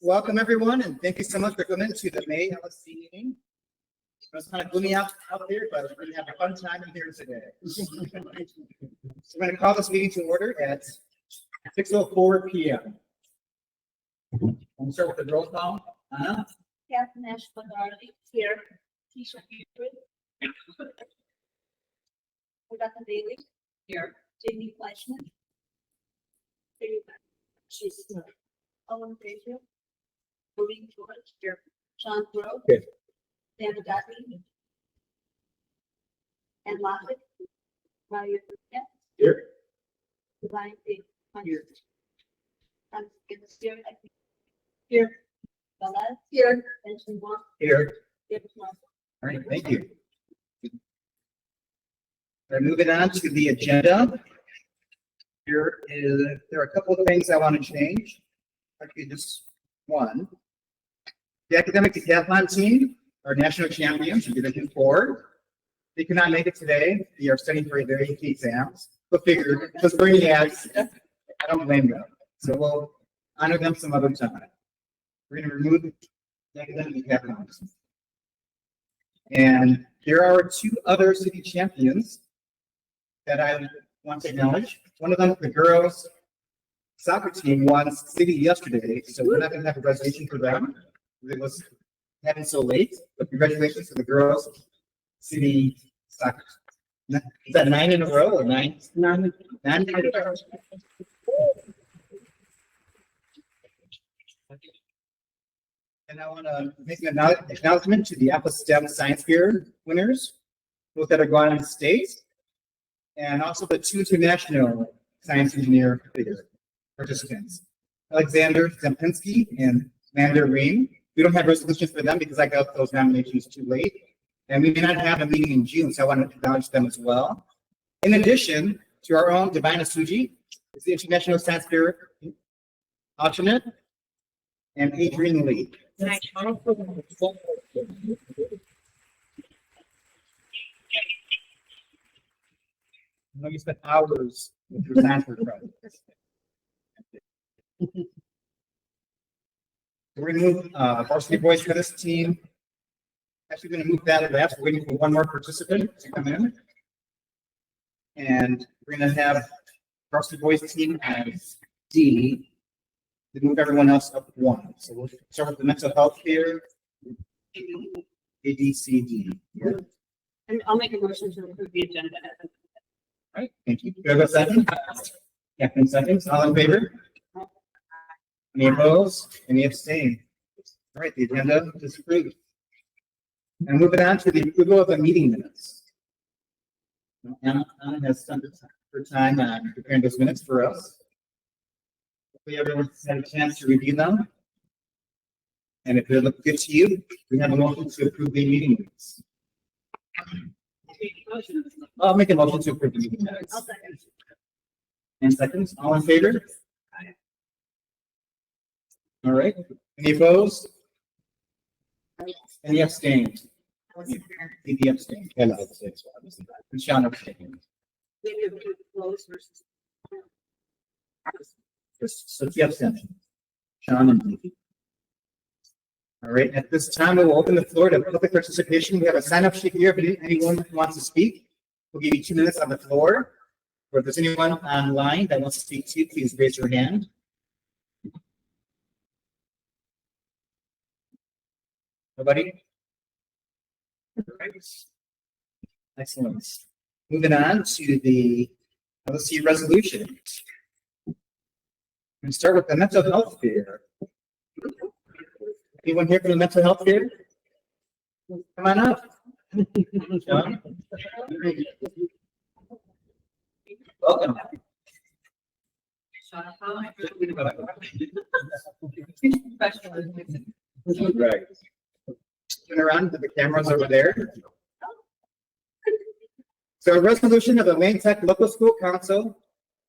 Welcome, everyone, and thank you so much for coming to the May LSC meeting. It was kind of gloomy out there, but we're going to have a fun time in here today. So we're going to call this meeting to order at 6:04 p.m. We'll start with the roll call. Captain Ashland here. Tisha Buford. Rebecca Bailey here. Jamie Fleischman. She's Owen Frazier. Maureen George here. Sean Grove. Good. Dana Dudley. And Lockett. Ryan Burkett. Here. Ryan Bailey. Here. I'm gonna steer. Here. Velez. Here. Benjamin Wong. Here. David Marshall. All right, thank you. We're moving on to the agenda. There are a couple of things I want to change. Actually, just one. The academic decathlon team are national champions in Division 4. They could not make it today. They are studying for their AP exams. But figured, because Brainiacs, I don't blame them. So we'll honor them some other time. We're going to remove the academic decathlons. And there are two other city champions that I want to acknowledge. One of them, the girls soccer team, won city yesterday, so we're not going to have a reservation for them. It was happened so late, but congratulations to the girls city soccer. Is that 9 in a row or 9? 9 in a row. And I want to make an acknowledgement to the Apple STEM Science Fair winners, both that are going on state, and also the two international science engineer participants, Alexander Zempinski and Mander Ream. We don't have resolutions for them because I got those nominations too late. And we may not have a meeting in June, so I want to acknowledge them as well. In addition to our own Divina Suji, is the International Science Fair alternate, and Adrian Lee. I know you spent hours with your Sanford project. We're gonna move varsity boys for this team. Actually, gonna move that last. We're waiting for one more participant to come in. And we're gonna have varsity boys team as D. To move everyone else up one. So we'll start with the mental health here. A, D, C, D. And I'll make a motion to approve the agenda. All right, thank you. Do I have a second? Captain seconds. All in favor? Any opposed? Any abstain? All right, the agenda is approved. And moving on to the approval of the meeting minutes. Anna has spent her time preparing those minutes for us. Hopefully everyone's had a chance to review them. And if they look good to you, we have a motion to approve the meeting minutes. I'll make a motion to approve the meeting minutes. I'll second. And seconds, all in favor? All right, any opposed? Any abstained? Any abstained? And Sean abstained. Maybe we could close versus. So the abstention. Sean and Dee. All right, at this time, we will open the floor to public participation. We have a sign-up sheet here. If anyone wants to speak, we'll give you 2 minutes on the floor. Or if there's anyone online that wants to speak to you, please raise your hand. Nobody? All right. Excellent. Moving on to the LSC resolution. We start with the mental health fair. Anyone here from the mental health fair? Come on up. John? Welcome. Right. Turn around to the cameras over there. So a resolution of the Lane Tech Local School Council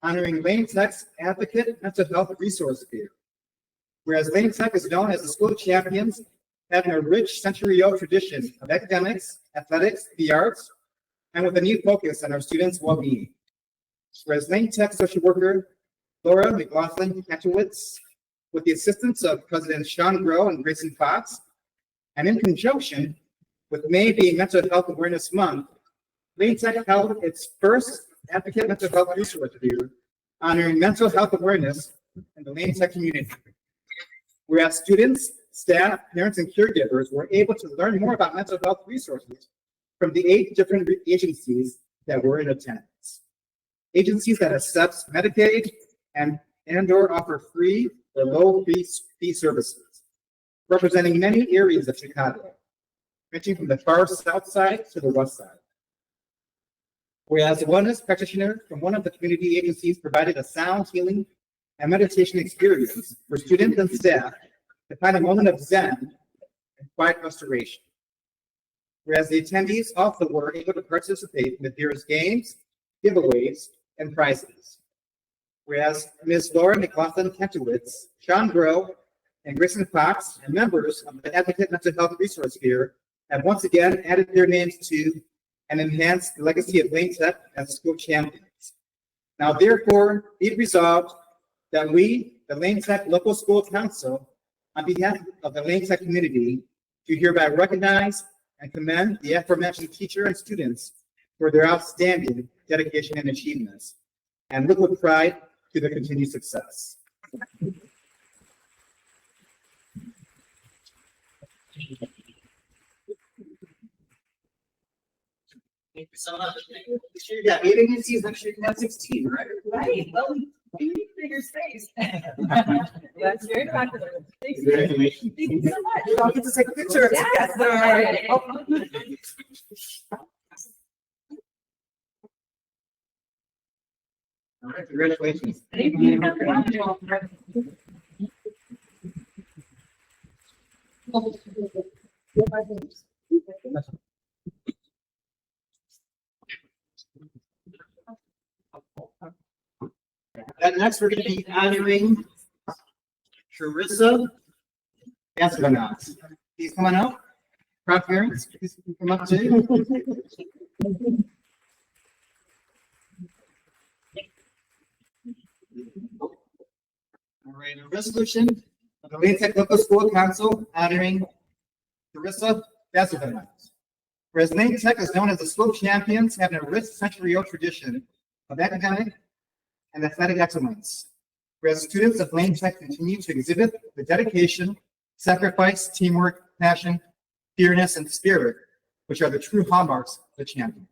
honoring Lane Tech's Advocate Mental Health Resource Fair. Whereas Lane Tech is known as the school of champions, having a rich century-old tradition of academics, athletics, the arts, and with a new focus on our students' well-being. Whereas Lane Tech social worker Laura McLaughlin-Katchowitz, with the assistance of President Sean Groh and Grayson Fox, and in conjunction with May being Mental Health Awareness Month, Lane Tech held its first Advocate Mental Health Resource Fair, honoring mental health awareness in the Lane Tech community. Whereas students, staff, parents, and caregivers were able to learn more about mental health resources from the 8 different agencies that were in attendance. Agencies that accept Medicaid and/or offer free or low fee services, representing many areas of Chicago, ranging from the far south side to the west side. Whereas a wellness practitioner from one of the community agencies provided a sound healing and meditation experience for students and staff to find a moment of Zen and quiet restoration. Whereas the attendees also were able to participate in the various games, giveaways, and prizes. Whereas Ms. Laura McLaughlin-Katchowitz, Sean Groh, and Grayson Fox, and members of the Advocate Mental Health Resource Fair have once again added their names to and enhanced the legacy of Lane Tech as school champions. Now, therefore, be it resolved that we, the Lane Tech Local School Council, on behalf of the Lane Tech community, do hereby recognize and commend the aforementioned teacher and students for their outstanding dedication and achievements, and look with pride to their continued success. Thank you so much. Sure, yeah, 8 agencies, I'm sure you have 16, right? Right, well, we need bigger space. That's very popular. Thank you. Congratulations. Thank you so much. I'll get to take a picture. Yes, all right. All right, congratulations. Thank you. And next, we're going to be honoring Charissa Astronaut. Please come on out. Proud parents, please come up too. All right, a resolution of the Lane Tech Local School Council honoring Carissa Vasilevich. Whereas Lane Tech is known as the school champions, having a rich century-old tradition of academic and athletic excellence. Whereas students of Lane Tech continue to exhibit the dedication, sacrifice, teamwork, passion, fairness, and spirit, which are the true hallmarks of the champion.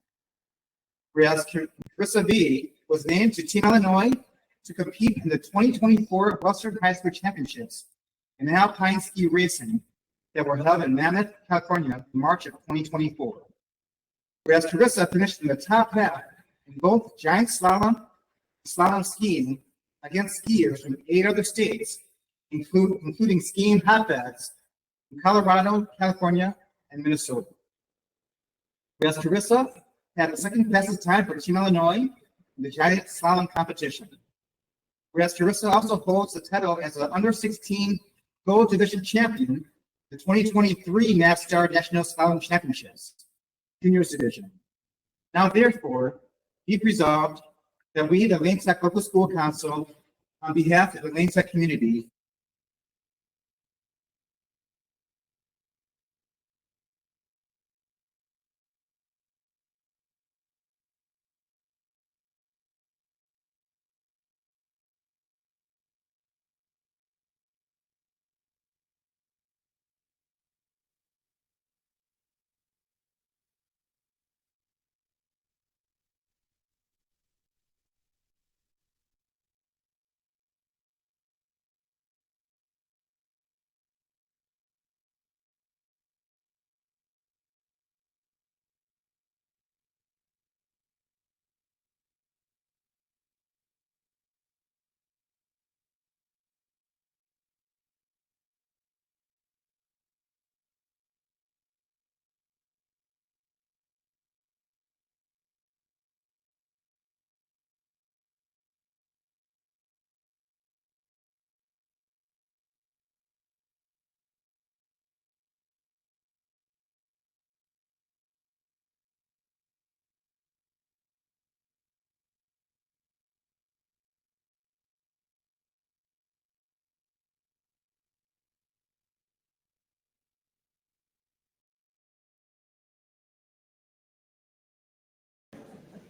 Whereas Carissa V was named to Team Illinois to compete in the 2024 Western High School Championships in alpine ski racing that were held in Mammoth, California in March of 2024. Whereas Carissa finished in the top half in both giant slalom and slalom skiing against skiers from 8 other states, including skiing hotbeds in Colorado, California, and Minnesota. Whereas Carissa had the second fastest time for Team Illinois in the giant slalom competition. Whereas Carissa also holds the title as the under-16 gold division champion, the 2023 NASCAR National Slalom Championships, juniors division. Now, therefore, be resolved that we, the Lane Tech Local School Council, on behalf of the Lane Tech community,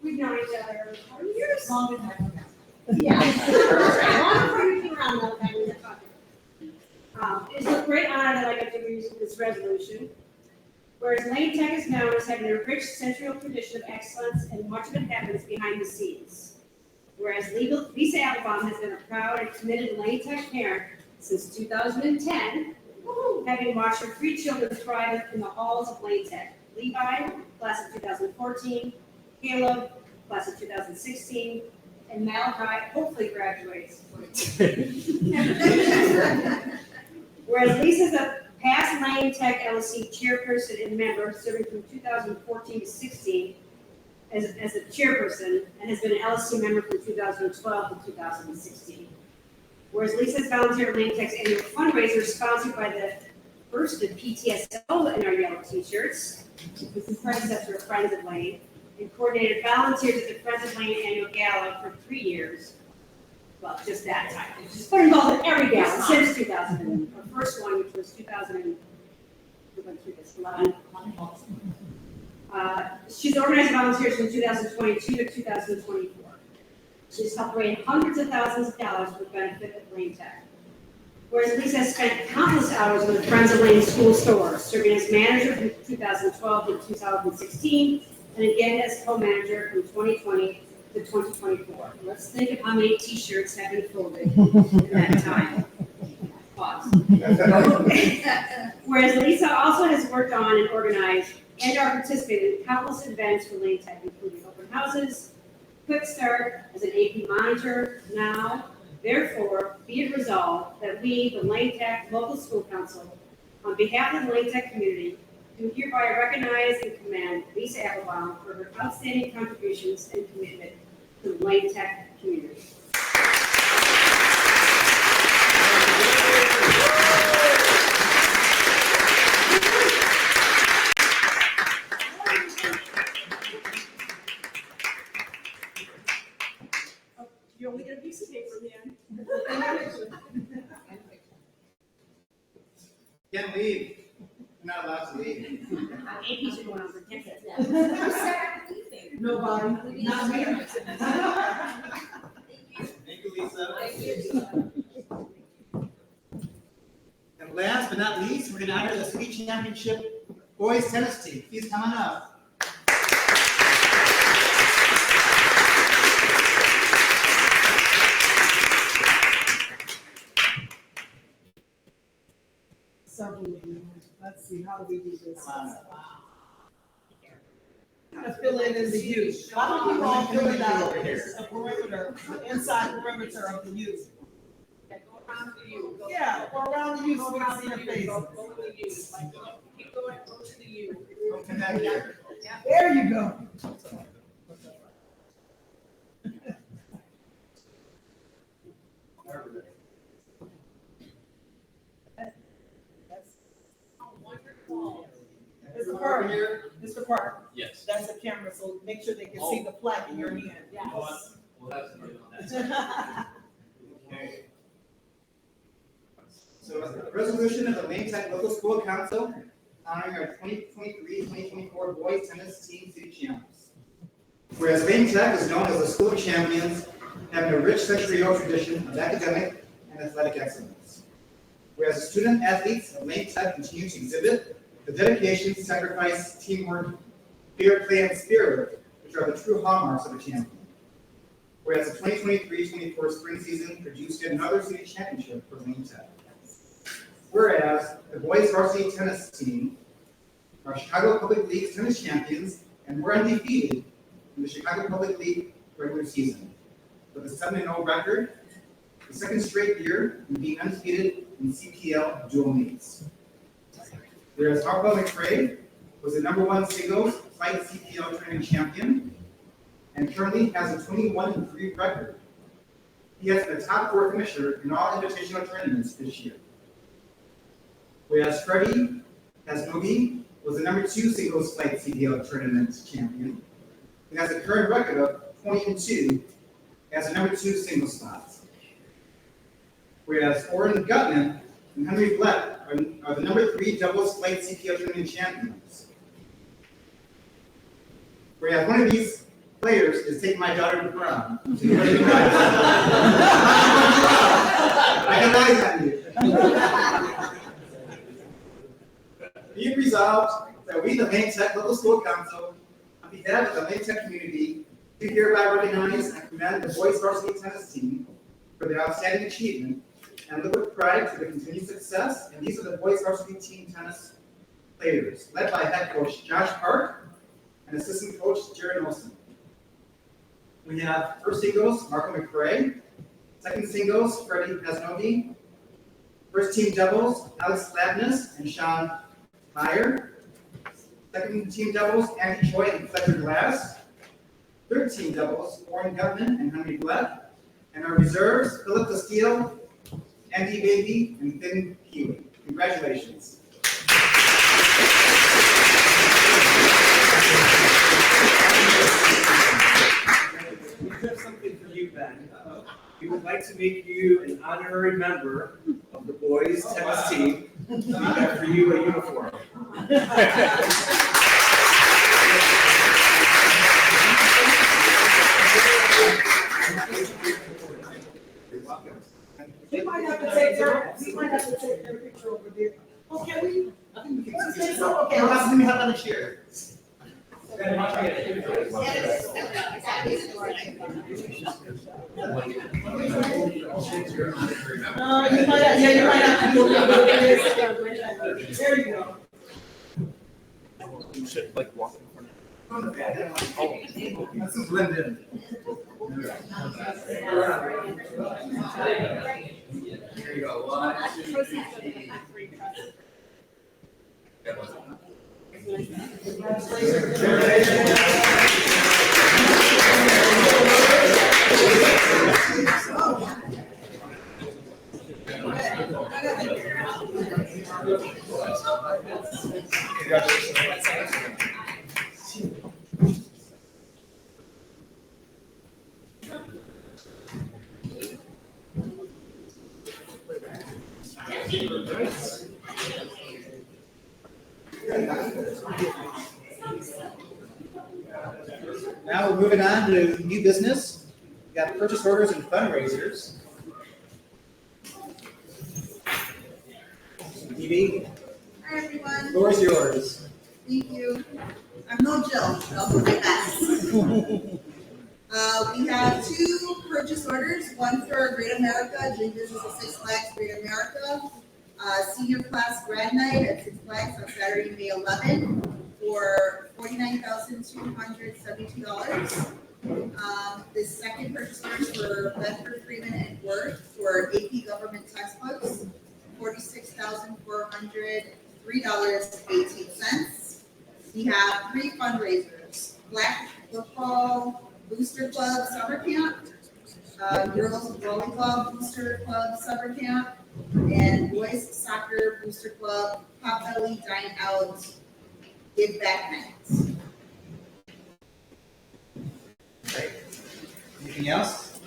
We've known each other for years. Longer than I know. Yeah. Long before you came around, all the time we were talking. It's a great honor that I get to read this resolution. Whereas Lane Tech is known as having a rich central tradition of excellence, and much of it happens behind the scenes. Whereas Lisa Applebaum has been a proud and committed Lane Tech parent since 2010, having watched her 3 children thrive in the halls of Lane Tech. Levi, class of 2014, Caleb, class of 2016, and Malachi hopefully graduates. Whereas Lisa's a past Lane Tech LSC chairperson and member, serving from 2014 to 16 as a chairperson, and has been an LSC member from 2012 to 2016. Whereas Lisa's volunteered at Lane Tech's annual fundraiser, sponsored by the first of PTSO in our yellow t-shirts, this is predecessor of Friends of Lane, and coordinated volunteers at the Friends of Lane annual gala for 3 years. Well, just that time. She's been involved in every gala since 2000. Her first one, which was 2000, we went through this 11. She's organized volunteers from 2022 to 2024. She's helped raise hundreds of thousands of dollars for the benefit of Lane Tech. Whereas Lisa has spent countless hours with the Friends of Lane school stores, serving as manager from 2012 to 2016, and again as co-manager from 2020 to 2024. Let's think of how many t-shirts have been folded in that time. Pause. Whereas Lisa also has worked on and organized and are participating in countless events for Lane Tech, including open houses, Quick Start as an AP monitor now. Therefore, be it resolved that we, the Lane Tech Local School Council, on behalf of the Lane Tech community, do hereby recognize and commend Lisa Applebaum for her outstanding contributions and commitment to the Lane Tech community. You only get a piece of paper, man. allowed to leave. AP's been going on for decades. Nobody, not me. Thank you, Lisa. And last but not least, we're going to honor the city championship boys tennis team. Please come on up. Several of you. Let's see, how do we do this? Come on up. Kind of fill in the U. Why don't you all fill it out, a perimeter, the inside perimeter of the U? Yeah, or around the U so we can see your face. Keep going, go to the U. Don't come back here. There you go. Mr. Park, Mr. Park, Yes. that's the camera, so make sure they can see the plaque in your hand. We'll have somebody on that. Okay. So a resolution of the Lane Tech Local School Council honoring our 2023-2024 boys tennis team city champions. Whereas Lane Tech is known as the school of champions, having a rich century-old tradition of academic and athletic excellence. Whereas the student athletes of Lane Tech continue to exhibit the dedication, sacrifice, teamwork, fair play, and spirit, which are the true hallmarks of a champion. Whereas the 2023-24 spring season produced yet another city championship for Lane Tech. Whereas the boys varsity tennis team are Chicago Public League's tennis champions and were undefeated in the Chicago Public League regular season, with a 7-0 record, the second straight year in being undefeated in CPL dual meets. Whereas Harpo McRae was the #1 singles flight CPL training champion and currently has a 21-3 record. He has been a top 4 finisher in all invitational tournaments this year. Whereas Freddie Hasnobi was the #2 singles flight CPL tournament champion and has a current record of 20-2 as a #2 singles spot. Whereas Oren Gutman and Henry Black are the #3 doubles flight CPL tournament champions. Whereas one of these players is taking my daughter to prom. So you're ready to ride. I got eyes on you. Be it resolved that we, the Lane Tech Local School Council, on behalf of the Lane Tech community, do hereby recognize and commend the boys varsity tennis team for their outstanding achievement and look with pride to the continued success. And these are the boys varsity team tennis players, led by head coach Josh Park and assistant coach Jared Olson. We have first singles Marco McRae, second singles Freddie Hasnobi, first team doubles Alex Labness and Sean Meyer, second team doubles Andy Choi and Fletcher Glass, third team doubles Warren Gutman and Henry Black, and our reserves Philip Castillo, Andy Baby, and Finn Healy. Congratulations. We have something for you, Ben. We would like to make you an honorary member of the boys tennis team. We got for you a uniform. We might have to take their picture over there. Oh, can we? I think we can Let's do take this. some, okay. Let me help on the chair. You might have to do a little bit of this. There you go. You should like walk in front of That's a blend in. Here you go. 1, 2, 3. Now we're moving on to new business. We got purchase orders and fundraisers. TV, Hi, everyone. floor is yours. Thank you. I'm no Jill, but I'll do my best. We have two purchase orders, one for Great America, doing business at Six Flags Great America. Senior class grad night at Six Flags on Saturday, May 11th for $49,272. The second purchase order is for Bedford, Freeman, and Worth for AP government textbooks, $46,403.18. We have three fundraisers: Black Football Booster Club Summer Camp, Girls Rowing Club Booster Club Summer Camp, and Boys Soccer Booster Club Potbelly Dine Out Give Back Nights. Great. Anything else?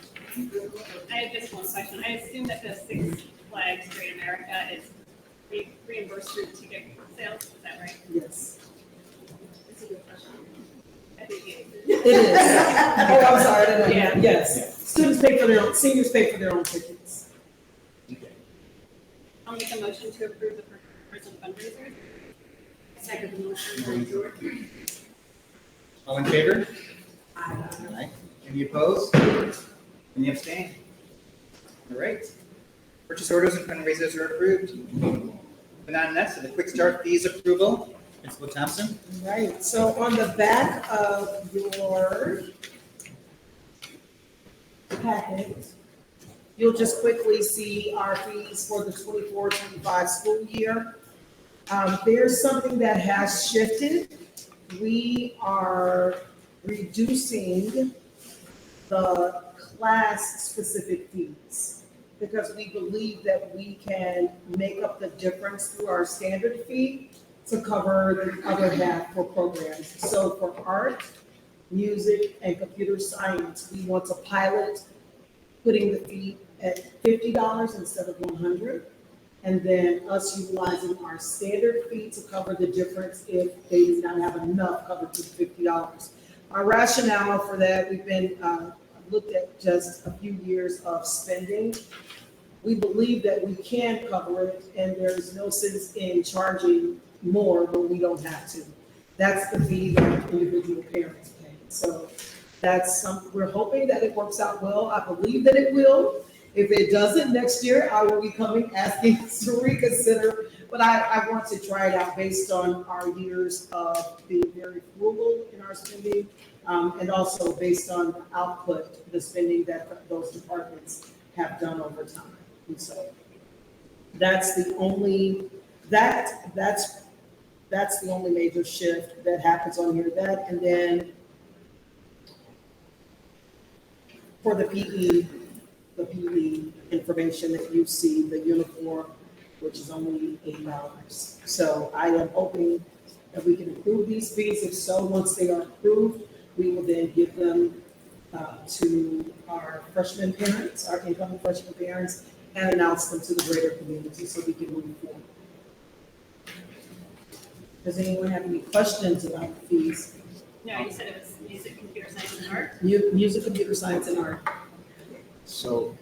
I have just one question. I assume that the Six Flags Great America is reimbursed through ticket sales, is that right? Yes. It's a good question. I think it is. It is. Oh, I'm sorry, I didn't know. Yeah. Yes. Students pay for their own, seniors pay for their own tickets. I'll make a motion to approve the person fundraiser. Second motion. All in favor? Aye. Any opposed? Any abstain? All right. Purchase orders and fundraisers are approved. Moving on next to the quick start fees approval. Principal Thompson. Right, so on the back of your packet, you'll just quickly see our fees for the 24-25 school year. There's something that has shifted. We are reducing the class-specific fees because we believe that we can make up the difference through our standard fee to cover the other half for programs. So for art, music, and computer science, we want to pilot putting the fee at $50 instead of $100, and then us utilizing our standard fee to cover the difference if they do not have enough covered to $50. Our rationale for that, we've been looked at just a few years of spending. We believe that we can cover it, and there's no sense in charging more when we don't have to. That's the fee that individual parents pay. So that's we're hoping that it works out well. I believe that it will. If it doesn't, next year I will be coming asking to reconsider. But I want to try it out based on our years of being very frugal in our spending, and also based on the output, the spending that those departments have done over time. And so that's the only that's the only major shift that happens on here. That, and then for the PE information that you see, the uniform, which is only $8. So I am hoping that we can approve these fees. If so, once they are approved, we will then give them to our freshman parents, our incoming freshman parents, and announce them to the greater community so we can move forward. Does anyone have any questions about the fees? No, you said it was music, computer science, and art? Music, computer science, and art. So,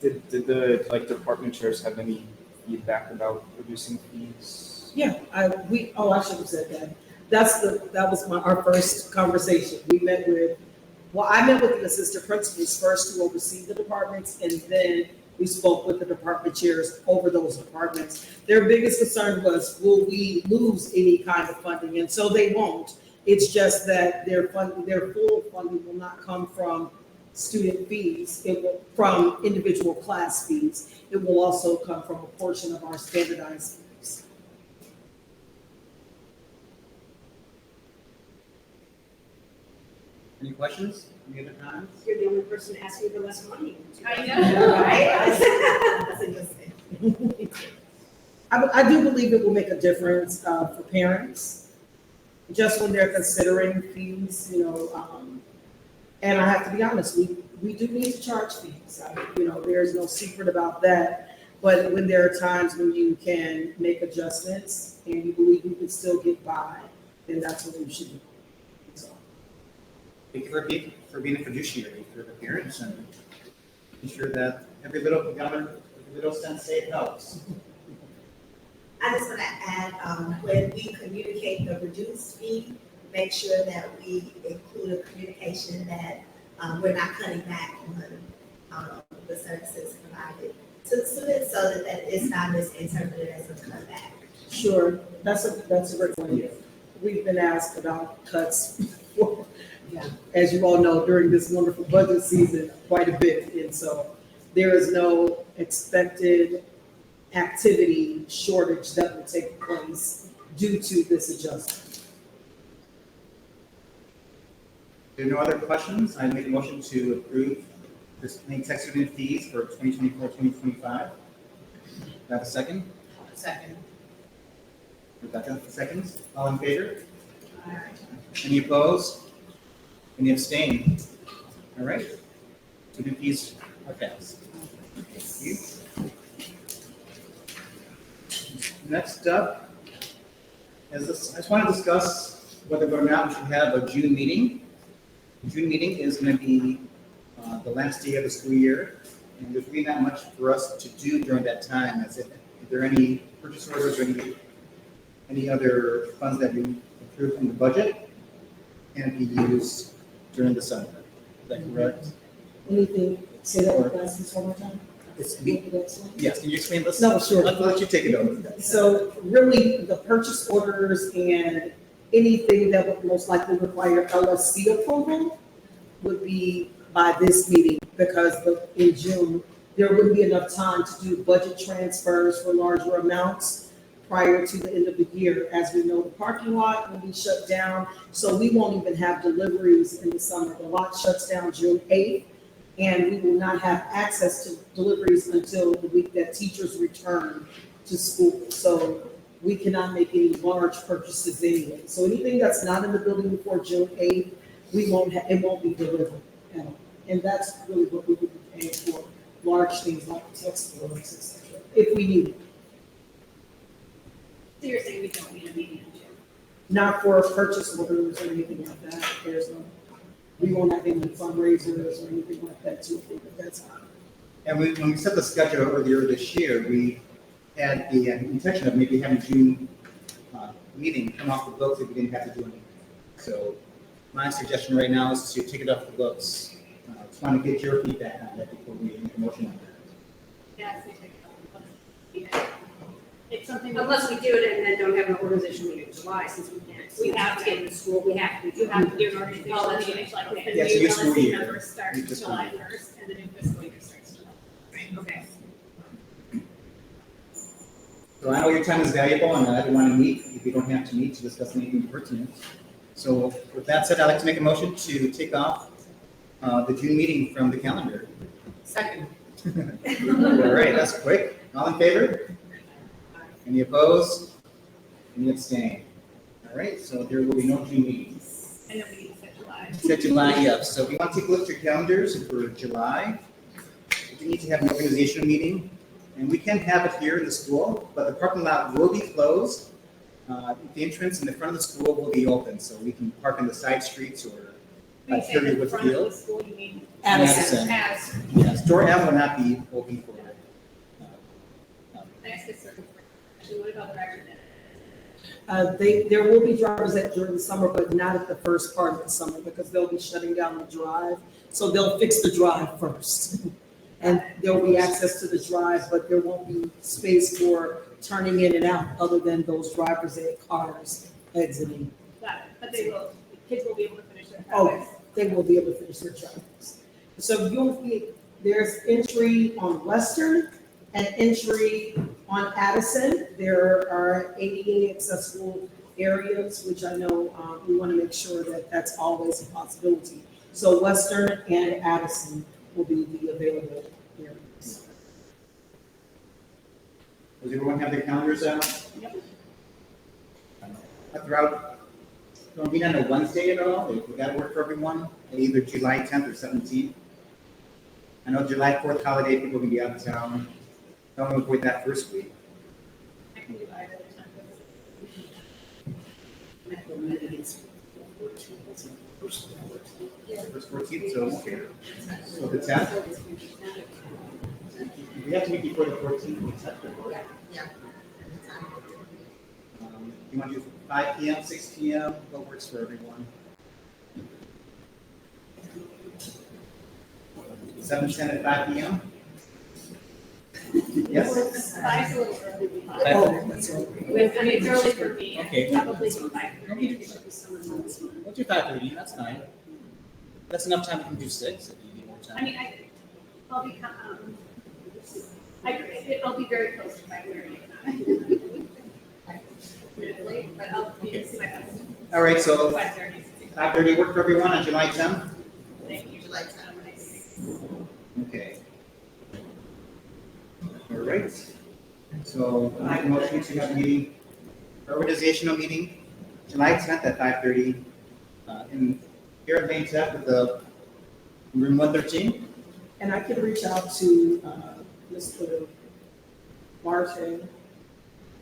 did the department chairs have any feedback about reducing fees? Yeah, I should have said that. That was our first conversation. I met with the assistant principals first to oversee the departments, and then we spoke with the department chairs over those departments. Their biggest concern was, will we lose any kind of funding? And so they won't. It's just that their full funding will not come from student fees. It will from individual class fees. It will also come from a portion of our standardized fees. Any questions? Any other comments? You're the only person asking for less money. I know, Right? I do believe it will make a difference for parents, just when they're considering fees, and I have to be honest, we do need to charge fees. There's no secret about that. But when there are times when you can make adjustments and you believe you can still get by, then that's what you should do. So, Thank you for being a fiduciary for the parents and ensure that every little cent saved helps. I just want to add, when we communicate the reduced fee, make sure that we include a communication that we're not cutting back on the services provided to the students so that it's not misinterpreted as a cutback. sure, that's a great point. We've been asked about cuts, as you all know, during this wonderful budget season, quite a bit. And so there is no expected activity shortage that will take place due to this adjustment. There are no other questions. I make a motion to approve this main tech student fees for 2024-2025. Do I have a second? Second. Rebecca, seconds. All in favor? Any opposed? Any abstain? All right. Student fees are passed. Thank you. Next up is this, I just want to discuss whether or not we should have a June meeting. The June meeting is going to be the last day of the school year, and there's really not much for us to do during that time. Is there any purchase orders or any other funds that we approved from the budget and be used during the summer? Is that correct? Anything, say that one more time? Yes, can you explain this? No, sure. I'll let you take it over. So really, the purchase orders and anything that would most likely require LSC approval would be by this meeting, because in June, there wouldn't be enough time to do budget transfers for larger amounts prior to the end of the year. As we know, the parking lot will be shut down, so we won't even have deliveries in the summer. The lot shuts down June 8th, and we will not have access to deliveries until the week that teachers return to school. So we cannot make any large purchases anyway. So anything that's not in the building before June 8th, it won't be delivered at all. And that's really what we would be paying for, large things like textbooks, et cetera, if we need it. So you're saying we don't need a meeting in June? Not for purchase orders or anything like that. We won't have any fundraisers or anything like that too, but that's not. And when we set the schedule earlier this year, we had the intention of maybe having a June meeting come off the books if we didn't have to do anything. So my suggestion right now is to take it off the books. Just want to get your feedback on that before we make a motion on that. Yes, we take it off. It's something. Unless we do it and then don't have an organization meeting in July, since we can't. We have to. get in school, we have to. You have to do an organizational Oh, that's meeting, right. like, Okay. the Yeah, it's a new new school LSC year. members start New fiscal July year. 1st, and the new fiscal year starts July. Okay. So I know your time is valuable and I don't want to meet if you don't have to meet to discuss anything pertinent. So with that said, I'd like to make a motion to take off the June meeting from the calendar. Second. All right, that's quick. All in favor? Any opposed? Any abstain? All right, so there will be no June meetings. And then we need to set July. Set July, yes. So if you want to take a look at your calendars for July, we need to have an organizational meeting. And we can have it here in the school, but the parking lot will be closed. The entrance in the front of the school will be open, so we can park in the side streets or When you at say the Terrywood front of Field. the school, you mean Addison. as, Yes, door F will not be open for I asked this certain, actually, what about the record? There will be drivers during the summer, but not at the first part of the summer, because they'll be shutting down the drive. So they'll fix the drive first. And there'll be access to the drive, but there won't be space for turning in and out, other than those drivers and cars exiting. Got it, but they will, the kids will be able to finish their Oh, projects. they will be able to finish their drives. So there's entry on Western and entry on Addison. There are ADA accessible areas, which I know we want to make sure that that's always a possibility. So Western and Addison will be the available areas. Does everyone have their calendars out? Yep. Throughout, don't be on a Wednesday at all, if that work for everyone, either July 10th or 17th. I know July 4th holiday, people can be out of town. Don't avoid that first week. I can do either time. First 14th, so, okay. So the 10th, we have to meet before the 14th, we have to. Yeah. You want to do 5 PM, 6 PM, what works for everyone? 7, 10, and 5 PM? Yes? Five's a little early. Oh, With, I mean, it's early for me. Okay. Probably 5:30. We'll do 5:30, that's fine. That's enough time, we can do 6 if you need more I time. mean, I'll be, I'll be very close to 5:30. But I'll Okay. see my best. All right, so 5:30. 5:30 work for everyone on July 10th? Thank you. July 10th. Okay. All right. So I make a motion to have a meeting, organizational meeting, July 10th at 5:30 in here at Main Tech with the room 113. And I can reach out to, Mr. Martin.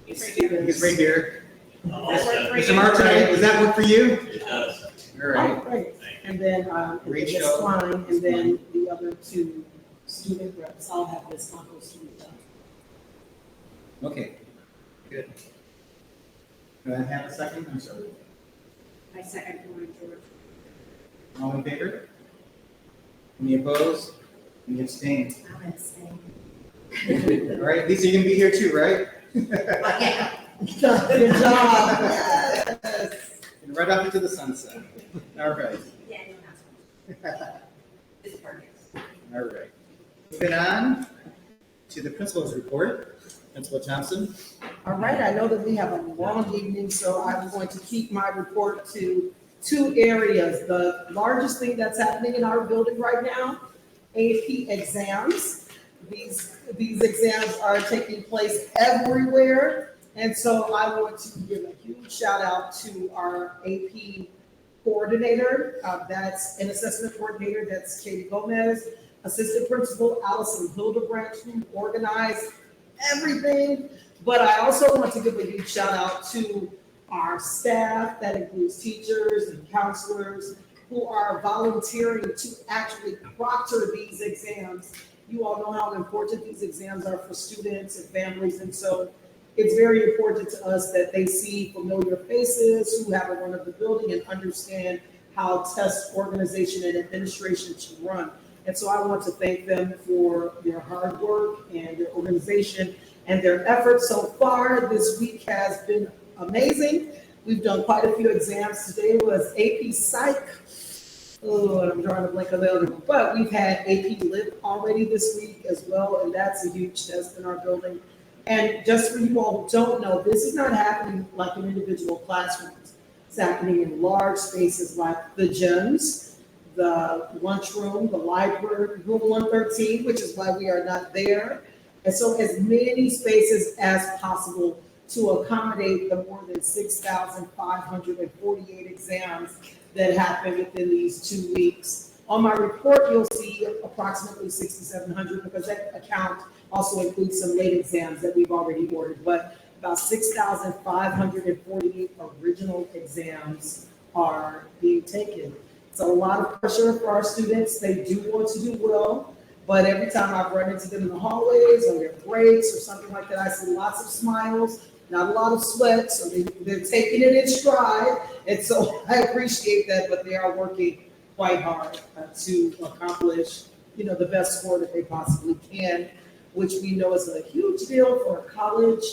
He's right here. He's right here. That worked for Mr. you? Martin, does that work for you? It does. All right. Oh, great. And then, Great Ms. show. Klein, and then the other 2 student reps, I'll have Ms. Campos to reach out. Okay. Good. Do I have a second? I'm sorry. I second Lauren George. All in favor? Any opposed? Any abstain? I'm gonna say. All right, Lisa, you're gonna be here too, right? Yeah. Good job. And right off into the sunset. All right. Yeah, no, not It's perfect. All right. Moving on to the principal's report. Principal Thompson. All right, I know that we have a long evening, so I'm going to keep my report to 2 areas. The largest thing that's happening in our building right now, AP exams. These exams are taking place everywhere. And so I want to give a huge shout out to our AP coordinator. That's an assessment coordinator, that's Katie Gomez. Assistant principal Allison Hildebrandt, who organized everything. But I also want to give a huge shout out to our staff, that includes teachers and counselors, who are volunteering to actually proctor these exams. You all know how important these exams are for students and families, and so it's very important to us that they see familiar faces who have a run of the building and understand how test organization and administration should run. And so I want to thank them for their hard work and their organization and their efforts so far. This week has been amazing. We've done quite a few exams. Today was AP Psych. Oh, and I'm drawing a blank on the other one. But we've had AP Lit already this week as well, and that's a huge test in our building. And just for you all who don't know, this is not happening like in individual classrooms. It's happening in large spaces like the gyms, the lunchroom, the library, room 113, which is why we are not there. And so as many spaces as possible to accommodate the more than 6,548 exams that happen within these 2 weeks. On my report, you'll see approximately 6,700 because that account also includes some late exams that we've already ordered, but about 6,548 original exams are being taken. It's a lot of pressure for our students. They do want to do well, but every time I've run into them in the hallways or their breaks or something like that, I see lots of smiles, not a lot of sweat, so they're taking it in stride. And so I appreciate that, but they are working quite hard to accomplish, the best score that they possibly can, which we know is a huge deal for a college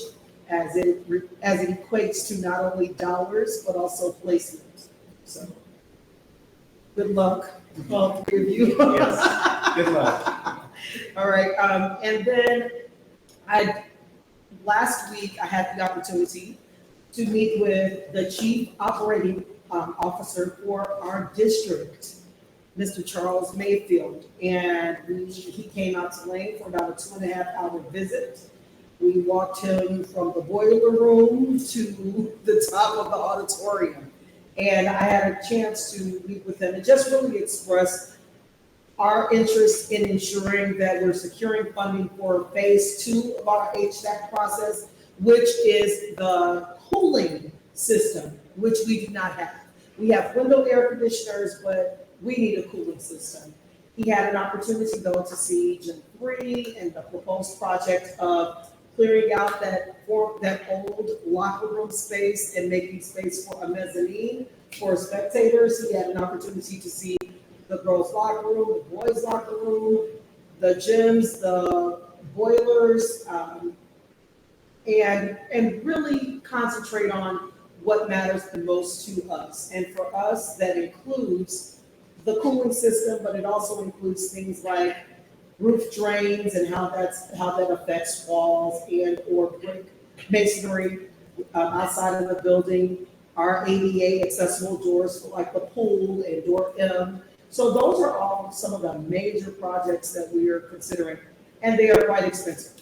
as it equates to not only dollars, but also placements. So good luck, all 3 of you. Yes. Good luck. All right, and then last week I had the opportunity to meet with the chief operating officer for our district, Mr. Charles Mayfield, and he came out to Lane for about a 2.5-hour visit. We walked him from the boiler room to the top of the auditorium, and I had a chance to meet with him and just really express our interest in ensuring that we're securing funding for phase 2 of our HVAC process, which is the cooling system, which we do not have. We have window air conditioners, but we need a cooling system. He had an opportunity though to see Gym 3 and the proposed project of clearing out that old locker room space and making space for a mezzanine for spectators. He had an opportunity to see the girls' locker room, the boys' locker room, the gyms, the boilers, and really concentrate on what matters the most to us. And for us, that includes the cooling system, but it also includes things like roof drains and how that affects walls and or brick masonry outside of the building, our ADA accessible doors for like the pool and door M. So those are all some of the major projects that we are considering, and they are quite expensive.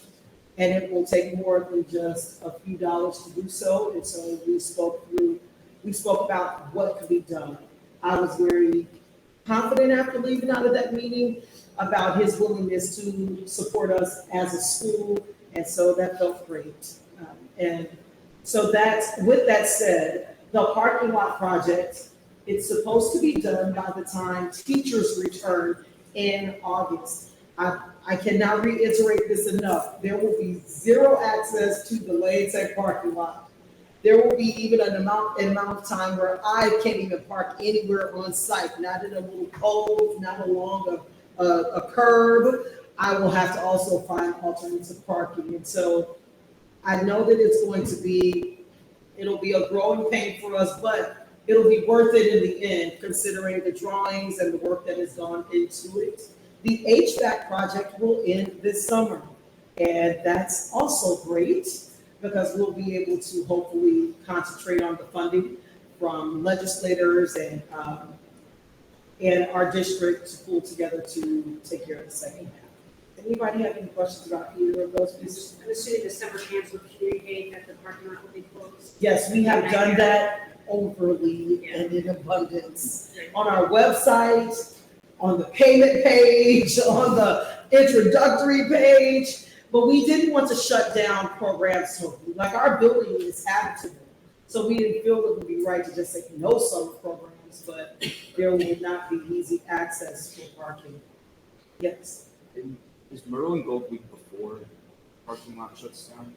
And it will take more than just a few dollars to do so. And so we spoke about what could be done. I was very confident after leaving out of that meeting about his willingness to support us as a school. And so that felt great. And so with that said, the parking lot project, it's supposed to be done by the time teachers return in August. I cannot reiterate this enough. There will be zero access to the Lane Tech parking lot. There will be even an amount of time where I can't even park anywhere on site, not in a little cove, not along a curb. I will have to also find alternative parking. And so I know that it'll be a growing pain for us, but it'll be worth it in the end, considering the drawings and the work that has gone into it. The HVAC project will end this summer, and that's also great because we'll be able to hopefully concentrate on the funding from legislators and our district to pull together to take care of the second half. Anybody have any questions about either of those pieces? I'm assuming the summer camps will communicate that the parking lot will be closed. Yes, we have done that overly and in abundance on our website, on the payment page, on the introductory page, but we didn't want to shut down programs totally. Like our building is habitable, so we didn't feel it would be right to just say no summer programs, but there will not be easy access for parking. Yes. Is Merlin Gold Week before parking lot shuts down?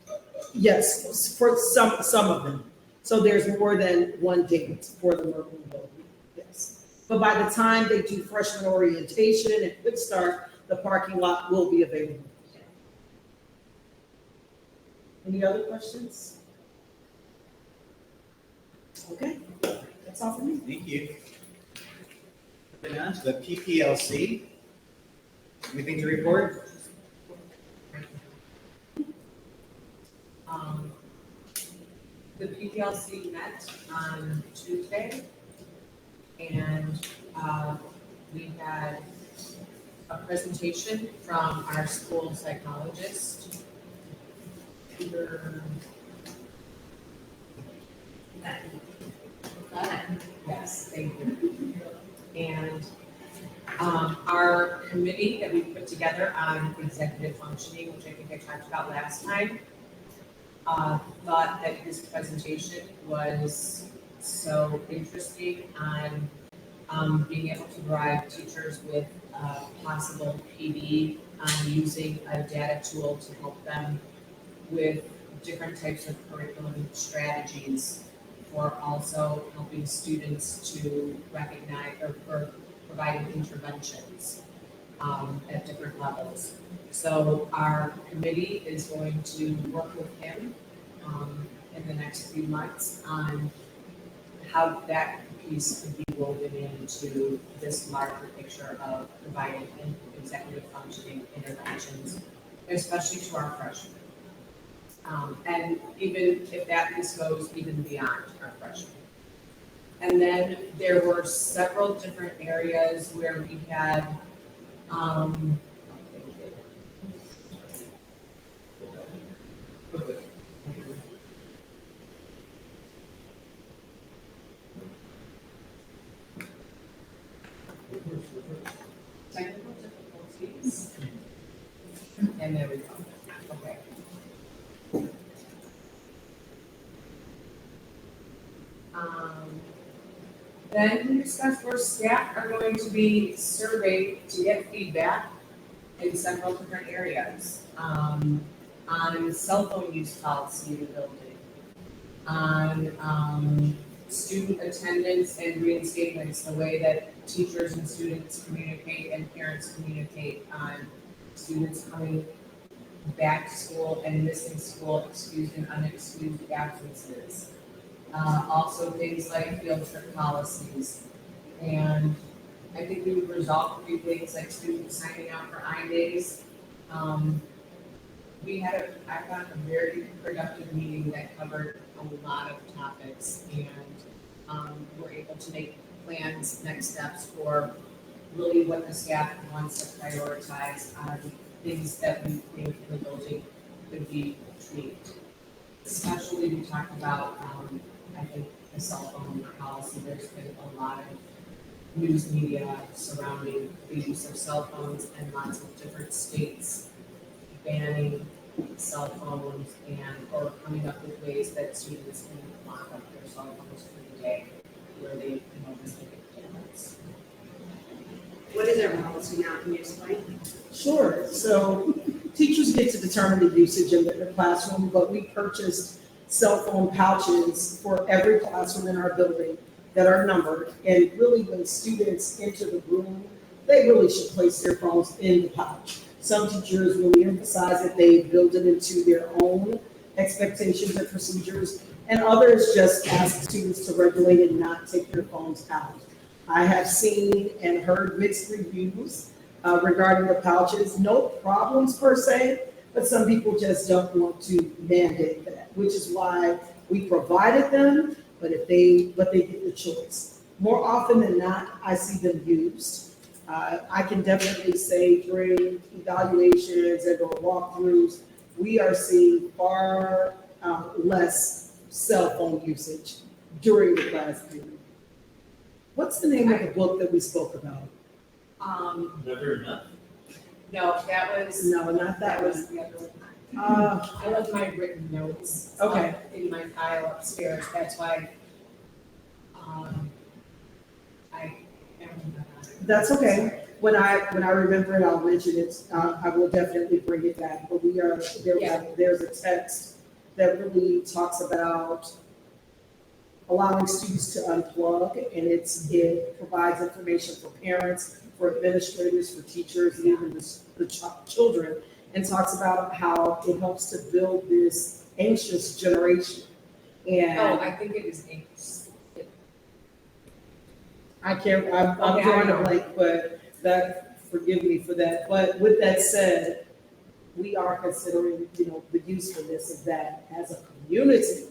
Yes, for some of them. So there's more than one date for the Merlin Gold Week, yes. But by the time they do freshman orientation and quick start, the parking lot will be available. Any other questions? Okay, that's all for me. Thank you. Moving on to the PPLC. Anything to report? The PPLC met on Tuesday, and we had a presentation from our school psychologist, Peter. Yes, thank you. And our committee that we put together on executive functioning, which I think I talked about last time, thought that his presentation was so interesting on being able to provide teachers with possible PD on using a data tool to help them with different types of curriculum strategies for also helping students to recognize or for providing interventions at different levels. So our committee is going to work with him in the next few months on how that piece could be woven into this larger picture of providing executive functioning interventions, especially to our freshmen. And even if that piece goes even beyond our freshmen. And then there were several different areas where we had technical Then we discussed where staff are going to be surveyed to get feedback in several different areas. On cell phone use policy in the building, on student attendance and reinstatements, the way that teachers and students communicate and parents communicate on students coming back to school and missing school, excused and unexcused absences. Also things like field trip policies. And I think we would resolve a few things like students signing out for I-days. I found a very productive meeting that covered a lot of topics, and we're able to make plans, next steps for really what the staff wants to prioritize on things that we think the building could be tweaked. Especially we talked about, I think the cell phone policy. There's been a lot of news media surrounding the use of cell phones and lots of different states banning cell phones or coming up with ways that students can lock up their cell phones for the day where they just make a difference. What is our policy now? Can you explain? Sure. So teachers get to determine the usage in the classroom, but we purchased cell phone pouches for every classroom in our building that are numbered. And really, when students enter the room, they really should place their phones in the pouch. Some teachers really emphasize that they build it into their own expectations and procedures, and others just ask students to regulate and not take their phones out. I have seen and heard mixed reviews regarding the pouches. No problems per se, but some people just don't want to mandate that, which is why we provided them, but they get the choice. More often than not, I see them used. I can definitely say during evaluations and or walkthroughs, we are seeing far less cell phone usage during the class period. What's the name of the book that we spoke about? Never enough. No, that was. No, not that one. was the other one. Uh, I left my written notes. Okay. In my file upstairs, that's why. I am. That's okay. When I remember it, I'll mention it. I will definitely bring it back. But there's a text that really talks about allowing students to unplug, and it provides information for parents, for administrators, for teachers, and even the children, and talks about how it helps to build this anxious generation. And I think it is anxious. I'm drawing a blank, but forgive me for that. But with that said, we are considering, the usefulness of that as a community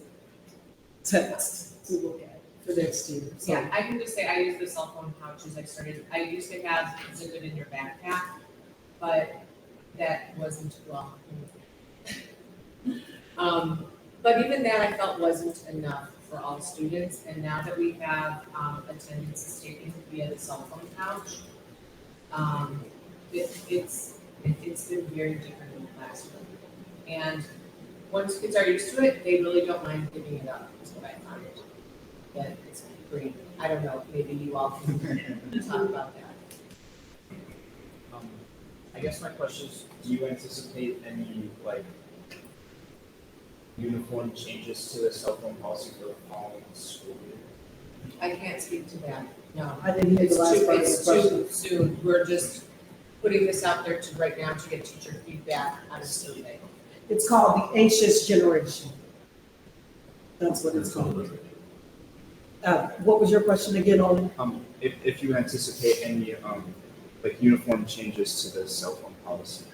text to look at for next year. So, Yeah, I can just say I use the cell phone pouches. I used to have zip it in your backpack, but that wasn't well. But even that I felt wasn't enough for all students. And now that we have attendance is taken via the cell phone pouch, it's been very different in the classroom. And once kids are used to it, they really don't mind giving it up, is what I found. That it's pretty, I don't know, maybe you all can talk about that. I guess my question is, do you anticipate any uniform changes to the cell phone policy for the following school year? I can't speak to that, no. I didn't hear the last part of the It's question. too soon. We're just putting this out there right now to get teacher feedback on a survey. It's called the anxious generation. That's what it's called. What was your question again, Olin? If you anticipate any uniform changes to the cell phone policy?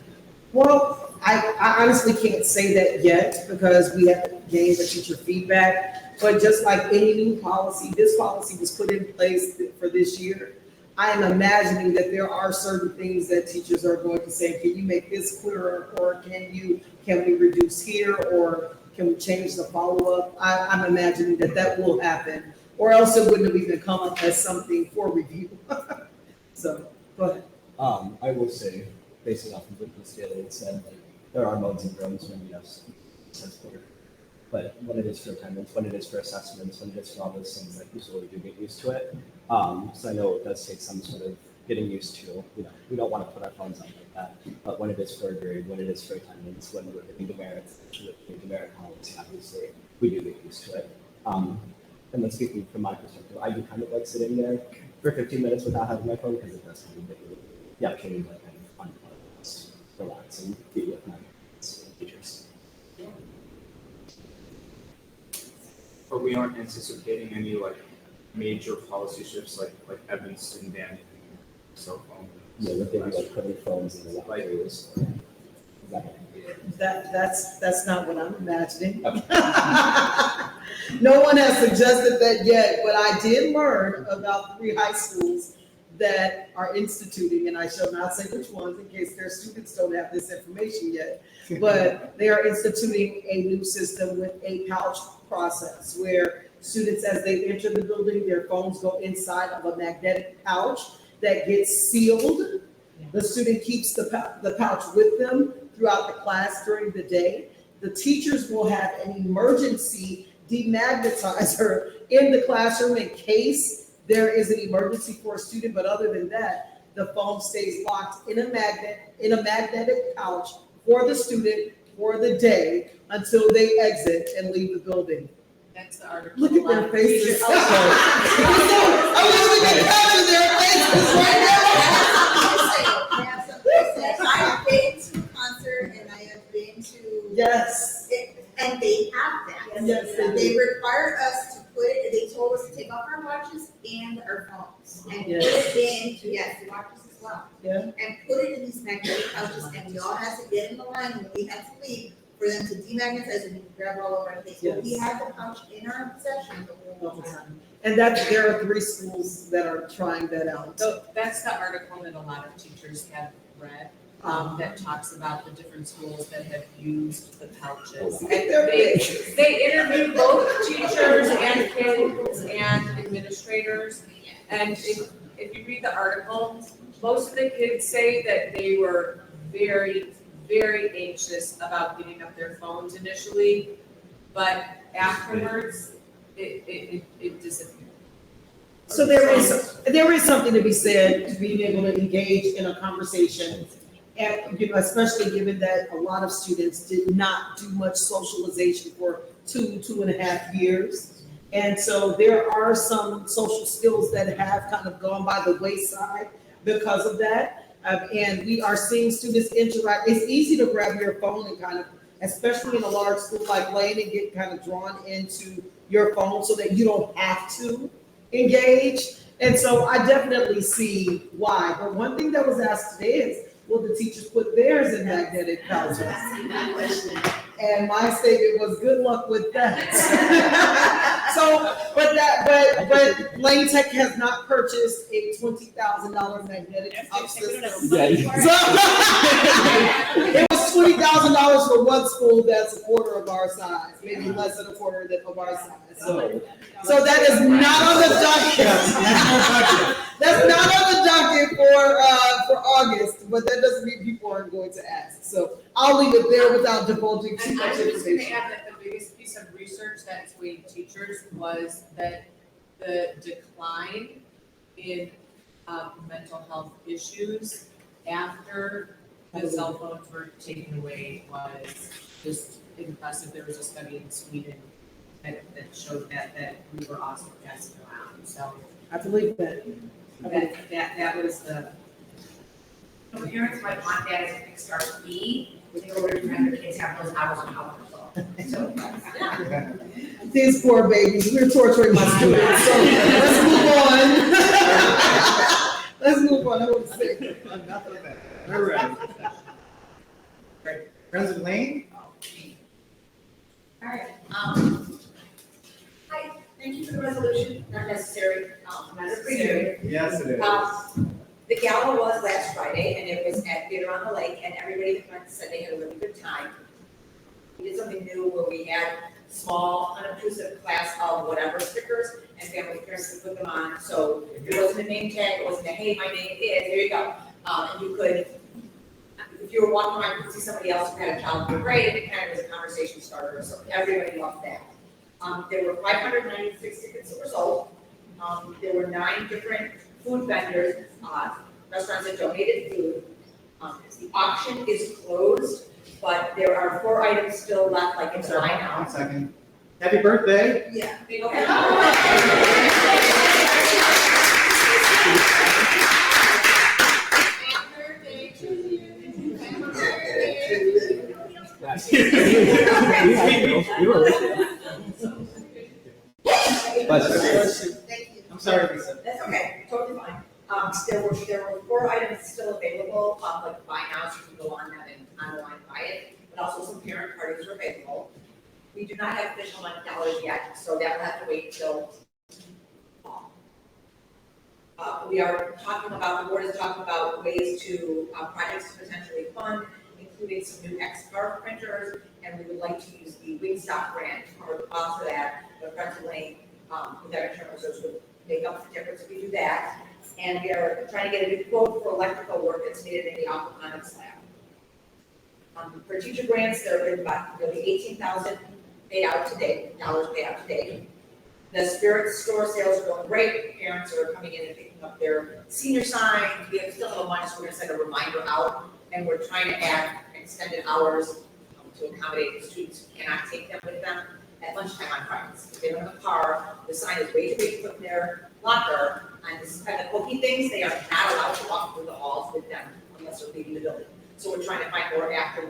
Well, I honestly can't say that yet because we haven't gained the teacher feedback. But just like any new policy, this policy was put in place for this year. I am imagining that there are certain things that teachers are going to say, can you make this clearer, or can we reduce here, or can we change the follow-up? I'm imagining that will happen, or else it wouldn't have even come up as something for review. So, go ahead. I will say, basing off of what Ms. Daly had said, there are modes and rooms when yes, that's clear. but when it is for attendance, when it is for assessments, when it is for all those things, like, you slowly do get used to it. So I know it does take some sort of getting used to, you know, we don't want to put our phones on like that, but when it is for a grade, when it is for attendance, when we're hitting demerits, demerit policy, obviously, we do get used to it. And then speaking from my perspective, I do kind of like sitting there for 15 minutes without having my phone because it does kind of give me the opportunity to kind of unplug, relax, and be with my teachers. But we aren't anticipating any like major policy shifts like Evanston banning cell phone. Yeah, we're thinking like putting phones in the libraries. That's not what I'm imagining. No one has suggested that yet, but I did learn about 3 high schools that are instituting, and I shall not say which ones in case their students don't have this information yet, but they are instituting a new system with a pouch process where students, as they enter the building, their phones go inside of a magnetic pouch that gets sealed. The student keeps the pouch with them throughout the class during the day. The teachers will have an emergency demagnetizer in the classroom in case there is an emergency for a student, but other than that, the phone stays locked in a magnetic pouch for the student for the day until they exit and leave the building. That's the article. Look at their faces. I wish we could capture their faces right now. I have been to a concert and I have been to. Yes. And they have that. Yes, they do. They required us to put it, they told us to take off our watches and our phones. And put Yes. it in, yes, the watches as well. Yeah. And put it in these magnetic pouches and we all had to get in the line when we had to leave for them to demagnetize and grab all of our things. So we Yes. had the pouch in our section the whole time. And there are 3 schools that are trying that out. So that's the article that a lot of teachers have read, that talks about the different schools that have used the pouches. And they interviewed both teachers and kids and administrators. And if you read the article, most of the kids say that they were very, very anxious about giving up their phones initially, but afterwards, it disappeared. So there is something to be said to being able to engage in a conversation. And, you know, especially given that a lot of students did not do much socialization for 2.5 years. And so there are some social skills that have kind of gone by the wayside because of that. And we are seeing students interact. It's easy to grab your phone and kind of, especially in a large school like Lane, and get kind of drawn into your phone so that you don't have to engage. And so I definitely see why. But one thing that was asked today is, will the teachers put theirs in magnetic pouches? And my statement was, good luck with that. So, but Lane Tech has not purchased a $20,000 magnetic pouch system. It was $20,000 for one school that's a quarter of our size, maybe less than a quarter of our size. So that is not on the docket. That's not on the docket for August, but that doesn't mean people aren't going to ask. So I'll leave it there without divulging too And much I'm just gonna information. add that the biggest piece of research that swayed teachers was that the decline in mental health issues after the cell phones were taken away was just impressive. There was a study in Sweden that showed that we were also passing around, so I believe that. that was the. So parents might want that as a quick start fee, with the older time their kids have those hours on how to So, yeah. These poor babies, we're torturing my students, so let's move on. Let's move on, I want to say. Enough of that. All right. Right, President Lane? All right, hi, thank you for the resolution, not necessary, not necessary. Yes, it is. The gala was last Friday, and it was at Theater on the Lake, and everybody that went said they had a really good time. We did something new where we had small, unobtrusive class of whatever stickers, and family parents could put them on, so it wasn't a name tag, it wasn't a, hey, my name is, there you go. And you could if you were walking around, you could see somebody else who had a child in the grade, and it kind of was a conversation starter, so everybody loved that. There were 596 tickets that were sold. There were 9 different food vendors, restaurants that donated food. The auction is closed, but there are 4 items still left, like in July now. 1 second. Happy birthday. Yeah. Go ahead. You were listening. Thank you. I'm sorry, Lisa. That's okay, totally fine. There were 4 items still available, like buy now, so you can go on that and online buy it, but also some parent parties are available. We do not have official dollars yet, so that will have to wait until fall. We are talking about, the board is talking about ways to, projects to potentially fund, including some new X-Car printers, and we would like to use the Wingstop grant to cover the cost for that. The French Lane, with our insurance reserves would make up the difference if we do that. And we are trying to get a new quote for electrical work that's needed in the aquaponics lab. For teacher grants, there'll be 18,000 paid out today, dollars paid out today. The Spirit store sales are going great. Parents are coming in and picking up their senior sign. We have still a little money, so we're gonna send a reminder out. And we're trying to add extended hours to accommodate the students who cannot take them with them at lunchtime on Fridays. If they don't have a car, the sign is way too big to put in their locker. And this is kind of hokey things, they are not allowed to walk through the halls with them unless they're leaving the building. So we're trying to find more after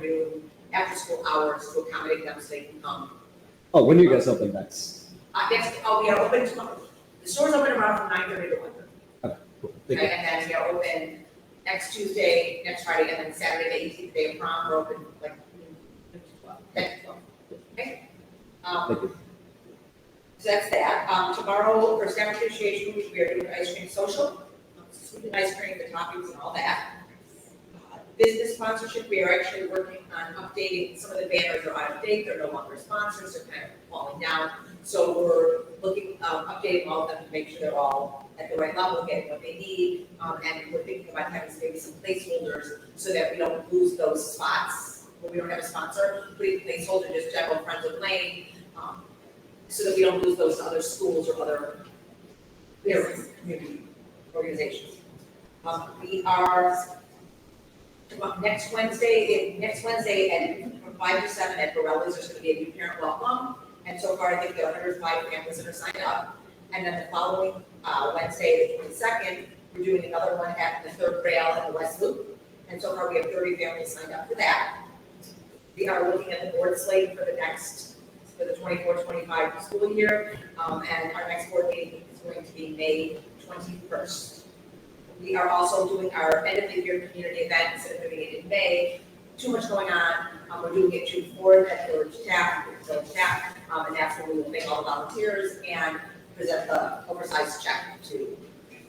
school hours to accommodate them so they can come. Oh, when do you guys open next? We are open tomorrow. The store's open around from 9:30 to 1:30. Okay, cool. Thank you. And then we are open next Tuesday, next Friday, and then Saturday, the 18th, day of prom, we're open like 10 to 12. Okay? Thank you. So that's that. Tomorrow, for staff appreciation week, we are doing ice cream social, sweet ice cream, the toppings and all that. Business sponsorship, we are actually working on updating, some of the banners are out of date, they're no longer sponsors, they're kind of falling down. So we're looking, updating all of them to make sure they're all at the right level, getting what they need. And we're thinking about having maybe some placeholders so that we don't lose those spots when we don't have a sponsor. Putting placeholder, just general friends of Lane, so that we don't lose those to other schools or other community organizations. We are next Wednesday and from 5 to 7 at Borelli's, there's gonna be a new parent welcome. And so far, I think there are 105 families that are signed up. And then the following Wednesday, the 22nd, we're doing another one at the 3rd rail at the West Loop. And so far, we have 30 families signed up for that. We are looking at the board slate for the 24-25 school year. And our next board meeting is going to be May 21st. We are also doing our end of the year community event instead of doing it in May. Too much going on. We're doing it June 4th at Village Tap, and that's when we will thank all the volunteers and present the oversized check to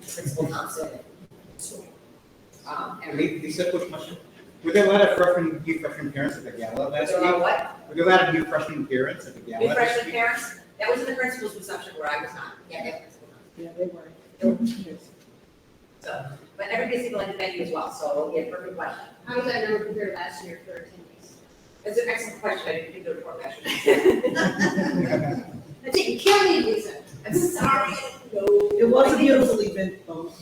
Principal Thompson. And Lisa, quick question. Were there a lot of new freshman parents at the gala last So week? what? Were there a lot of new freshman parents at the gala? New freshman parents, that was in the principal's reception where I was not. Yeah, that was Yeah, they were. So, but everybody's able to venue as well, so yeah, perfect question. How does that number compare to last year for attendees? It's an excellent question, I didn't do the report last year. I think you can't leave, Lisa. I'm sorry, no. It was a beautiful event though,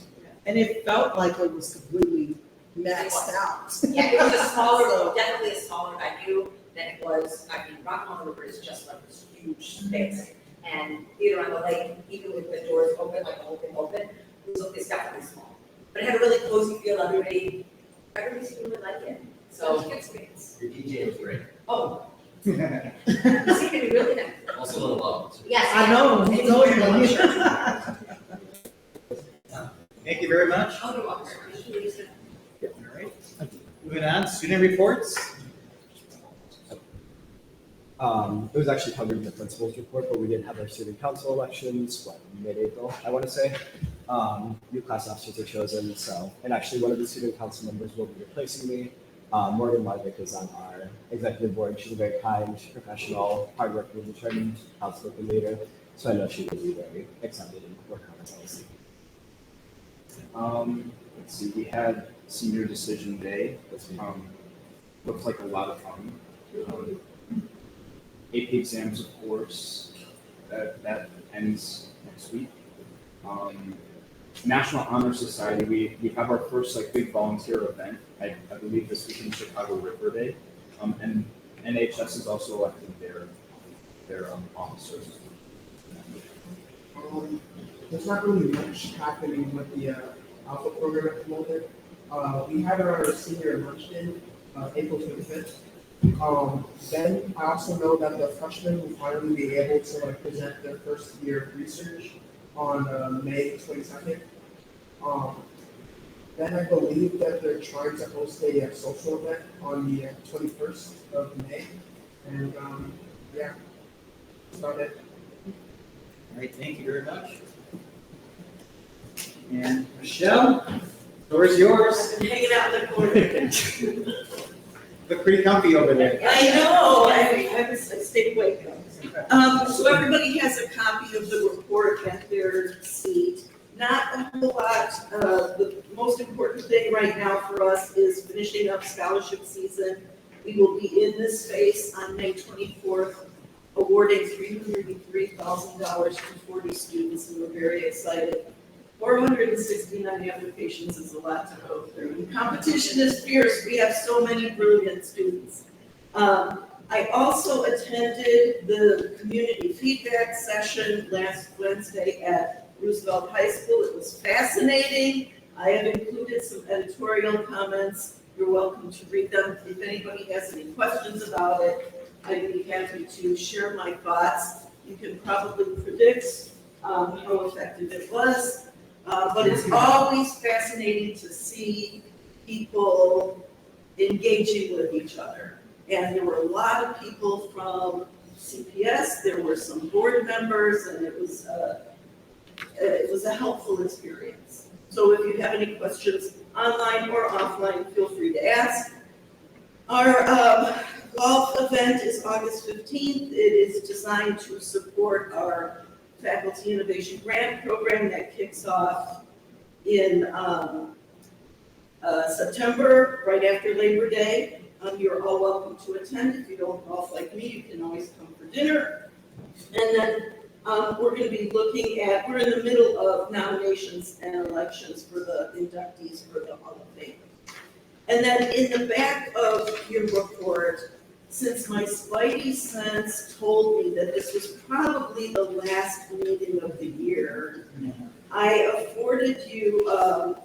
and it felt like it was completely maxed out. Yeah, it was a smaller, definitely a smaller venue than it was, I mean, Rock on the River is just like this huge space. And Theater on the Lake, even with the doors open, like the whole thing open, it's definitely small. But it had a really cozy feel, everybody seemed to like it, so. Your DJ was great. Oh. You seem to be really nice. Also a little loud. Yes. I know, he told you. Thank you very much. Oh, you're welcome. All right. Moving on, student reports. It was actually covered in the principal's report, but we did have our student council elections, mid-April, I want to say. New class officers are chosen, so, and actually one of the student council members will be replacing me. Morgan Marvick is on our executive board. She's a very kind, professional, hardworking, determined, outspoken leader. So I know she will be very excited and work on our policy. Let's see, we had senior decision day. looks like a lot of fun. AP exams, of course, that ends next week. National Honor Society, we have our first like big volunteer event. I believe this week in Chicago River Day. And NHS is also electing their officers. There's not really much happening with the Alpha program at the moment. We had our senior luncheon, April 25th. Then I also know that the freshmen will finally be able to like present their first year of research on May 22nd. Then I believe that they're trying to host a social event on the 21st of May. And yeah, that's about it. All right, thank you very much. And Michelle, the floor is yours. I've been hanging out in the corner. Look pretty comfy over there. I know, I stayed awake. So everybody has a copy of the report at their seat. Not a whole lot, the most important thing right now for us is finishing up scholarship season. We will be in this space on May 24th, awarding $303,000 to 40 students, and we're very excited. 469 applications is a lot to go through. The competition is fierce. We have so many brilliant students. I also attended the community feedback session last Wednesday at Roosevelt High School. It was fascinating. I have included some editorial comments. You're welcome to read them. If anybody has any questions about it, I'd be happy to share my thoughts. You can probably predict how effective it was. But it's always fascinating to see people engaging with each other. And there were a lot of people from CPS, there were some board members, and it was a helpful experience. So if you have any questions online or offline, feel free to ask. Our golf event is August 15th. It is designed to support our Faculty Innovation Grant Program that kicks off in September, right after Labor Day. You're all welcome to attend. If you don't golf like me, you can always come for dinner. And then we're going to be looking at, we're in the middle of nominations and elections for the inductees for the Hall of Fame. And then in the back of your report, since my spidey sense told me that this was probably the last meeting of the year, I afforded you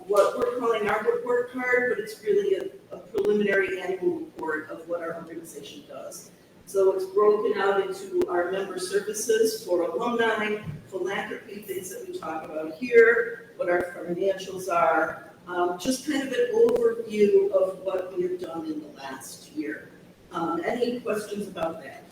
what we're calling our report card, but it's really a preliminary annual report of what our organization does. So it's broken out into our member services for alumni, philanthropy, things that we talk about here, what our financials are, just kind of an overview of what we have done in the last year. Any questions about that?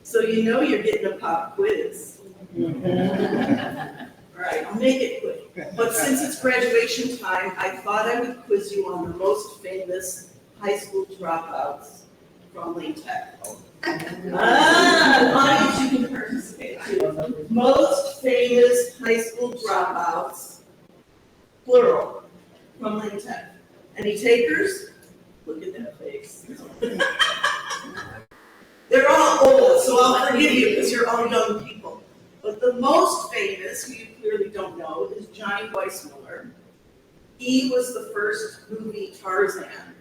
So you know you're getting a pop quiz. All right, I'll make it quick. But since it's graduation time, I thought I would quiz you on the most famous high school dropouts from Lane Tech. Audience, you can participate too. Most famous high school dropouts, plural, from Lane Tech. Any takers? Look at that face. They're all old, so I'll forgive you because you're all young people. But the most famous, who you clearly don't know, is Johnny Weissmuller. He was the first movie Tarzan.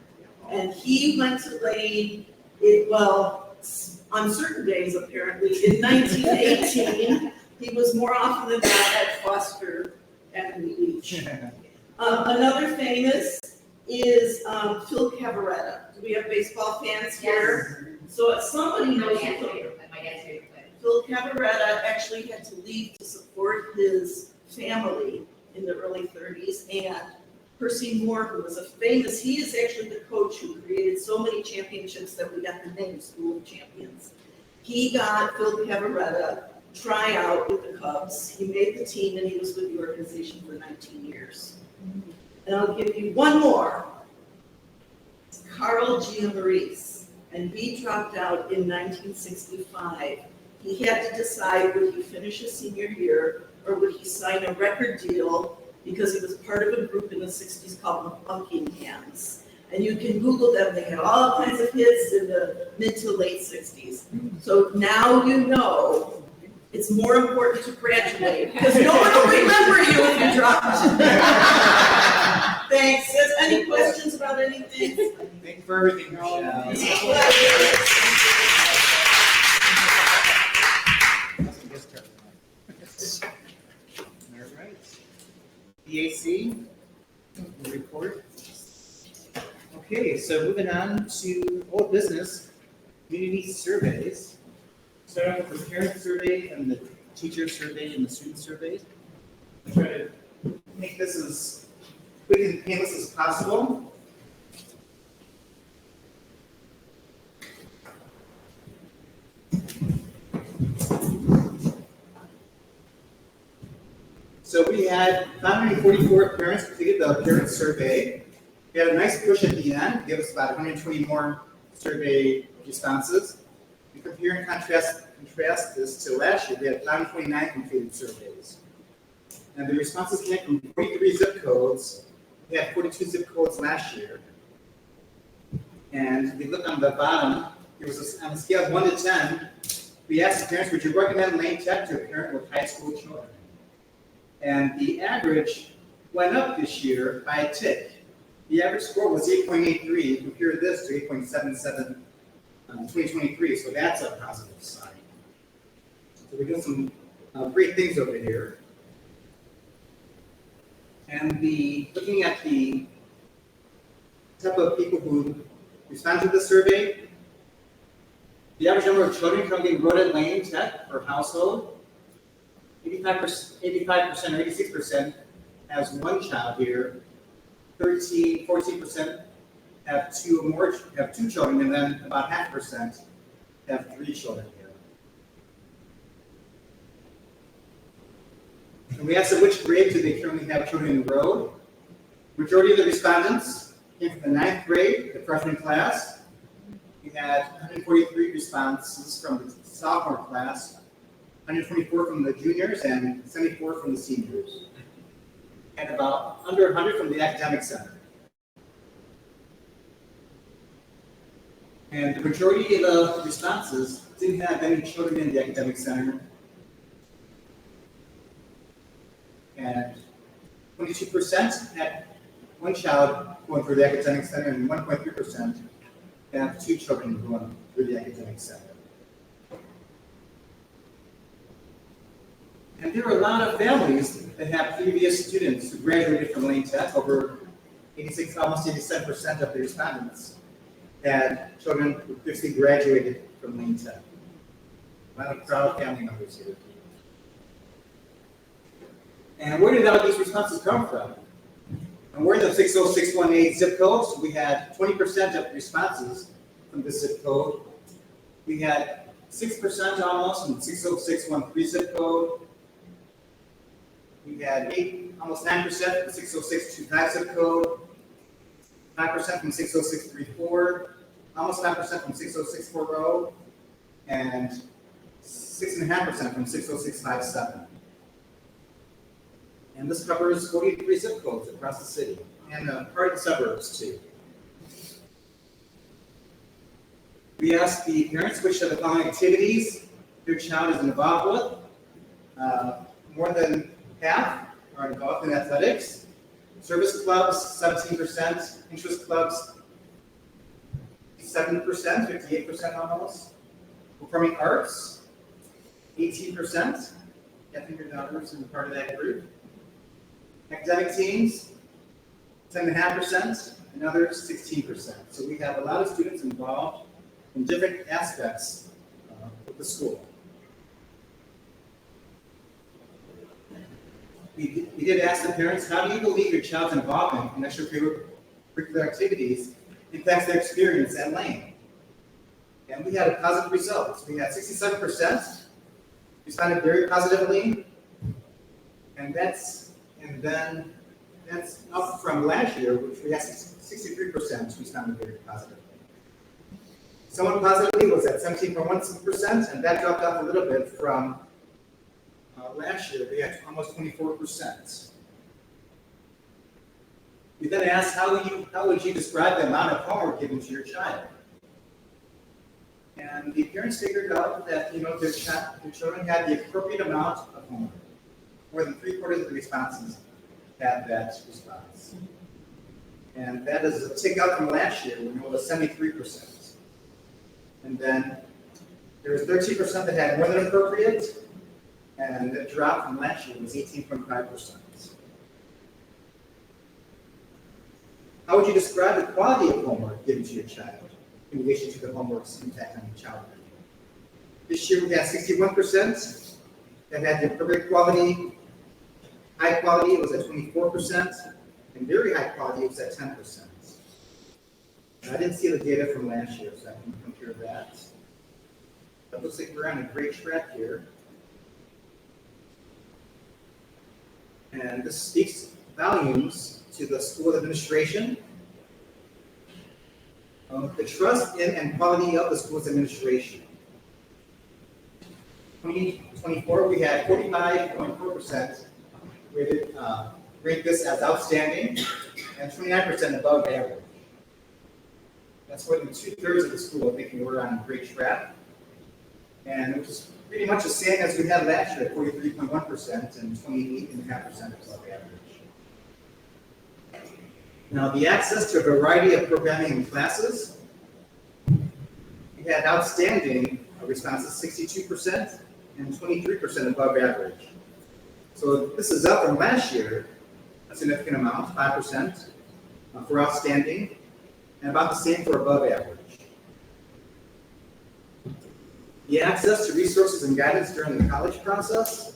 And he went to Lane, on certain days apparently, in 1918. He was more often than not at Foster Avenue Beach. Another famous is Phil Cavaretta. Do we have baseball fans here? So if somebody knows Phil Cavaretta actually had to leave to support his family in the early 30s, and Percy Moore, who was he is actually the coach who created so many championships that we got the name School of Champions. He got Phil Cavaretta tryout with the Cubs. He made the team and he was with the organization for 19 years. And I'll give you one more. It's Carl Giammarise, and he dropped out in 1965. He had to decide, would he finish his senior year or would he sign a record deal, because he was part of a group in the 60s called the Buckingham's. And you can Google them, they had all kinds of hits in the mid to late 60s. So now you know it's more important to graduate, because no one will remember you if you drop. Thanks. Any questions about anything? Thank you for everything, Michelle. All right. EAC, report. Okay, so moving on to old business, community surveys. Start off with the parent survey and the teacher survey and the student survey. I'll try to make this as quick and painless as possible. So we had 544 parents completed the parent survey. We had a nice push at the end, give us about 120 more survey responses. We compare and contrast this to last year. We had 529 completed surveys. And the responses came from 43 zip codes. We had 42 zip codes last year. And if you look on the bottom, it was on a scale of 1 to 10, we asked the parents, would you recommend Lane Tech to a parent with high school children? And the average went up this year by a tick. The average score was 8.83. Compare this to 8.77 in 2023, so that's a positive sign. So we're doing some great things over here. And looking at the type of people who respond to the survey, the average number of children currently enrolled at Lane Tech per household, 85% or 86% has one child here, 14% have two children, and then about 0.5% have 3 children here. And we asked them which grade do they currently have children enrolled. Majority of the respondents came from the 9th grade, the freshman class. We had 143 responses from the sophomore class, 124 from the juniors, and 74 from the seniors. And about under 100 from the academic center. And the majority of the responses didn't have any children in the academic center. And 22% had one child going through the academic center, and 1.3% have 2 children going through the academic center. And there are a lot of families that have previous students who graduated from Lane Tech. Over 86, almost 87% of the respondents had children who previously graduated from Lane Tech. A lot of proud family members here. And where did all these responses come from? And we're in the 60618 zip code, so we had 20% of responses from this zip code. We had 6% almost from 60613 zip code. We had almost 9% from 60625 zip code, 5% from 60634, almost 5% from 60640, and 6.5% from 60657. And this covers 43 zip codes across the city, and part of the suburbs too. We asked the parents which of the following activities their child is involved with. More than half are involved in athletics. Service clubs, 17%. Interest clubs, 7%, 58% almost. Performing arts, 18%. I think your daughters are part of that group. Academic teams, 10.5%, and others 16%. So we have a lot of students involved in different aspects of the school. We did ask the parents, how do you believe your child's involvement in extracurricular activities impacts their experience at Lane? And we had positive results. We had 67% responded very positively, and that's up from last year, which we had 63% responded very positively. Somewhat positively was at 17.1%, and that dropped off a little bit from last year. We had almost 24%. We then asked, how would you describe the amount of homework given to your child? And the parents figured out that, their children had the appropriate amount of homework. More than 3/4 of the responses had that response. And that is a tick up from last year when it was 73%. And then there was 13% that had more than appropriate, and the drop from last year was 18.5%. How would you describe the quality of homework given to your child in relation to the homework's impact on your child? This year we had 61% that had the appropriate quality. High quality was at 24%, and very high quality was at 10%. And I didn't see the data from last year, so I can compare that. But it looks like we're on a great track here. And this speaks volumes to the school administration, the trust in and quality of the school's administration. 2024, we had 45.4% rate this as outstanding, and 29% above average. That's more than 2/3 of the school thinking we're on a great track, and which is pretty much the same as we had last year, 43.1% and 28.5% above average. Now, the access to a variety of programming and classes, we had outstanding responses, 62% and 23% above average. So this is up from last year, a significant amount, 5% for outstanding, and about the same for above average. The access to resources and guidance during the college process,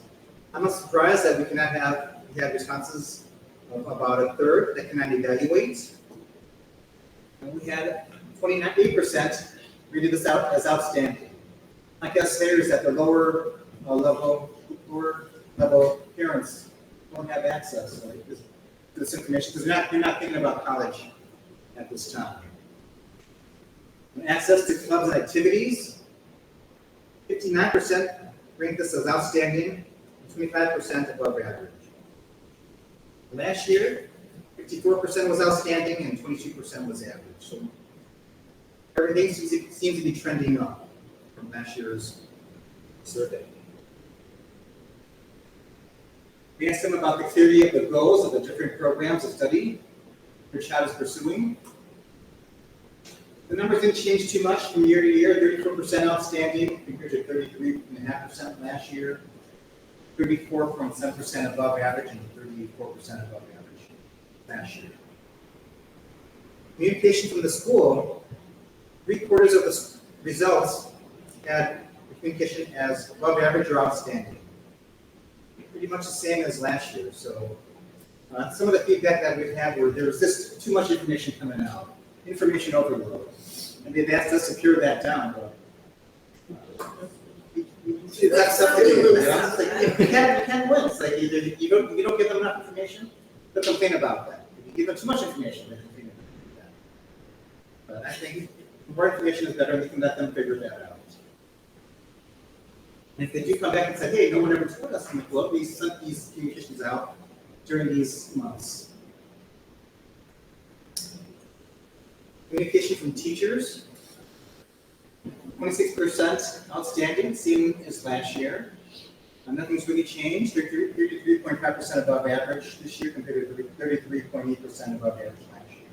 I'm not surprised that we had responses of about 1/3 that cannot evaluate. And we had 28% rated this out as outstanding. My guess there is that the lower level parents don't have access to this information because they're not thinking about college at this time. And access to clubs and activities, 59% ranked this as outstanding, 25% above average. Last year, 54% was outstanding and 22% was average. So everything seems to be trending up from last year's survey. We asked them about the clarity of the goals of the different programs of study your child is pursuing. The numbers didn't change too much from year to year, 34% outstanding compared to 33.5% last year, 34.7% above average, and 34% above average last year. Communication from the school, 3/4 of the results had communication as above average or outstanding. Pretty much the same as last year. So some of the feedback that we've had were there was just too much information coming out, information overload. And they've asked us to pare that down, but that's something you can't win. It's like either you don't give them enough information, they'll complain about that. If you give them too much information, they'll complain about that. But I think more information is better, and we can let them figure that out. And if they do come back and say, hey, no one ever told us in the book, we sent these communications out during these months. Communication from teachers, 26% outstanding, same as last year. Nothing's really changed. They're 33.5% above average this year compared to 33.8% above average last year.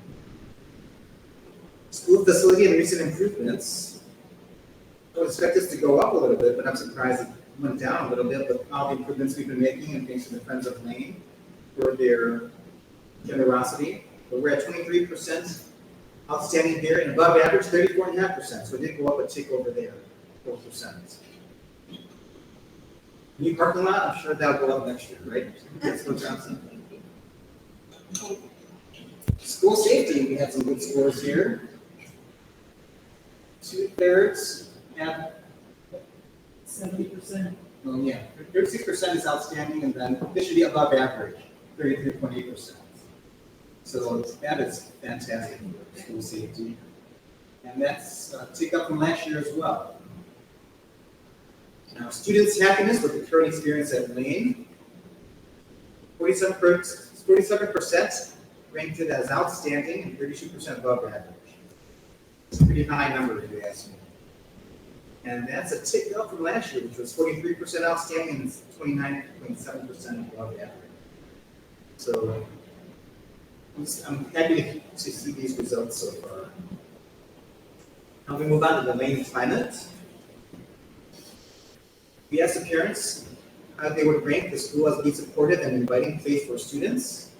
School facility and recent improvements. I would expect this to go up a little bit, but I'm surprised it went down a little bit with all the improvements we've been making, and thanks to the Friends of Lane for their generosity. But we're at 23% outstanding here, and above average 34.5%. So it did go up a tick over there, 4%. New parking lot, I'm sure that'll go up next year, right? Councilor Johnson. School safety, we have some good scores here. 2/3 have 70%. Well, yeah, 36% is outstanding, and then this should be above average, 33.8%. So that is fantastic for school safety. And that's a tick up from last year as well. Now, students' happiness with the current experience at Lane, 47% ranked it as outstanding and 32% above average. It's a pretty high number, if you ask me. And that's a tick up from last year, which was 43% outstanding and 29.7% above average. So I'm happy to see these results so far. Now we move on to the main climate. We asked the parents how they would rank the school as being supportive and inviting place for students.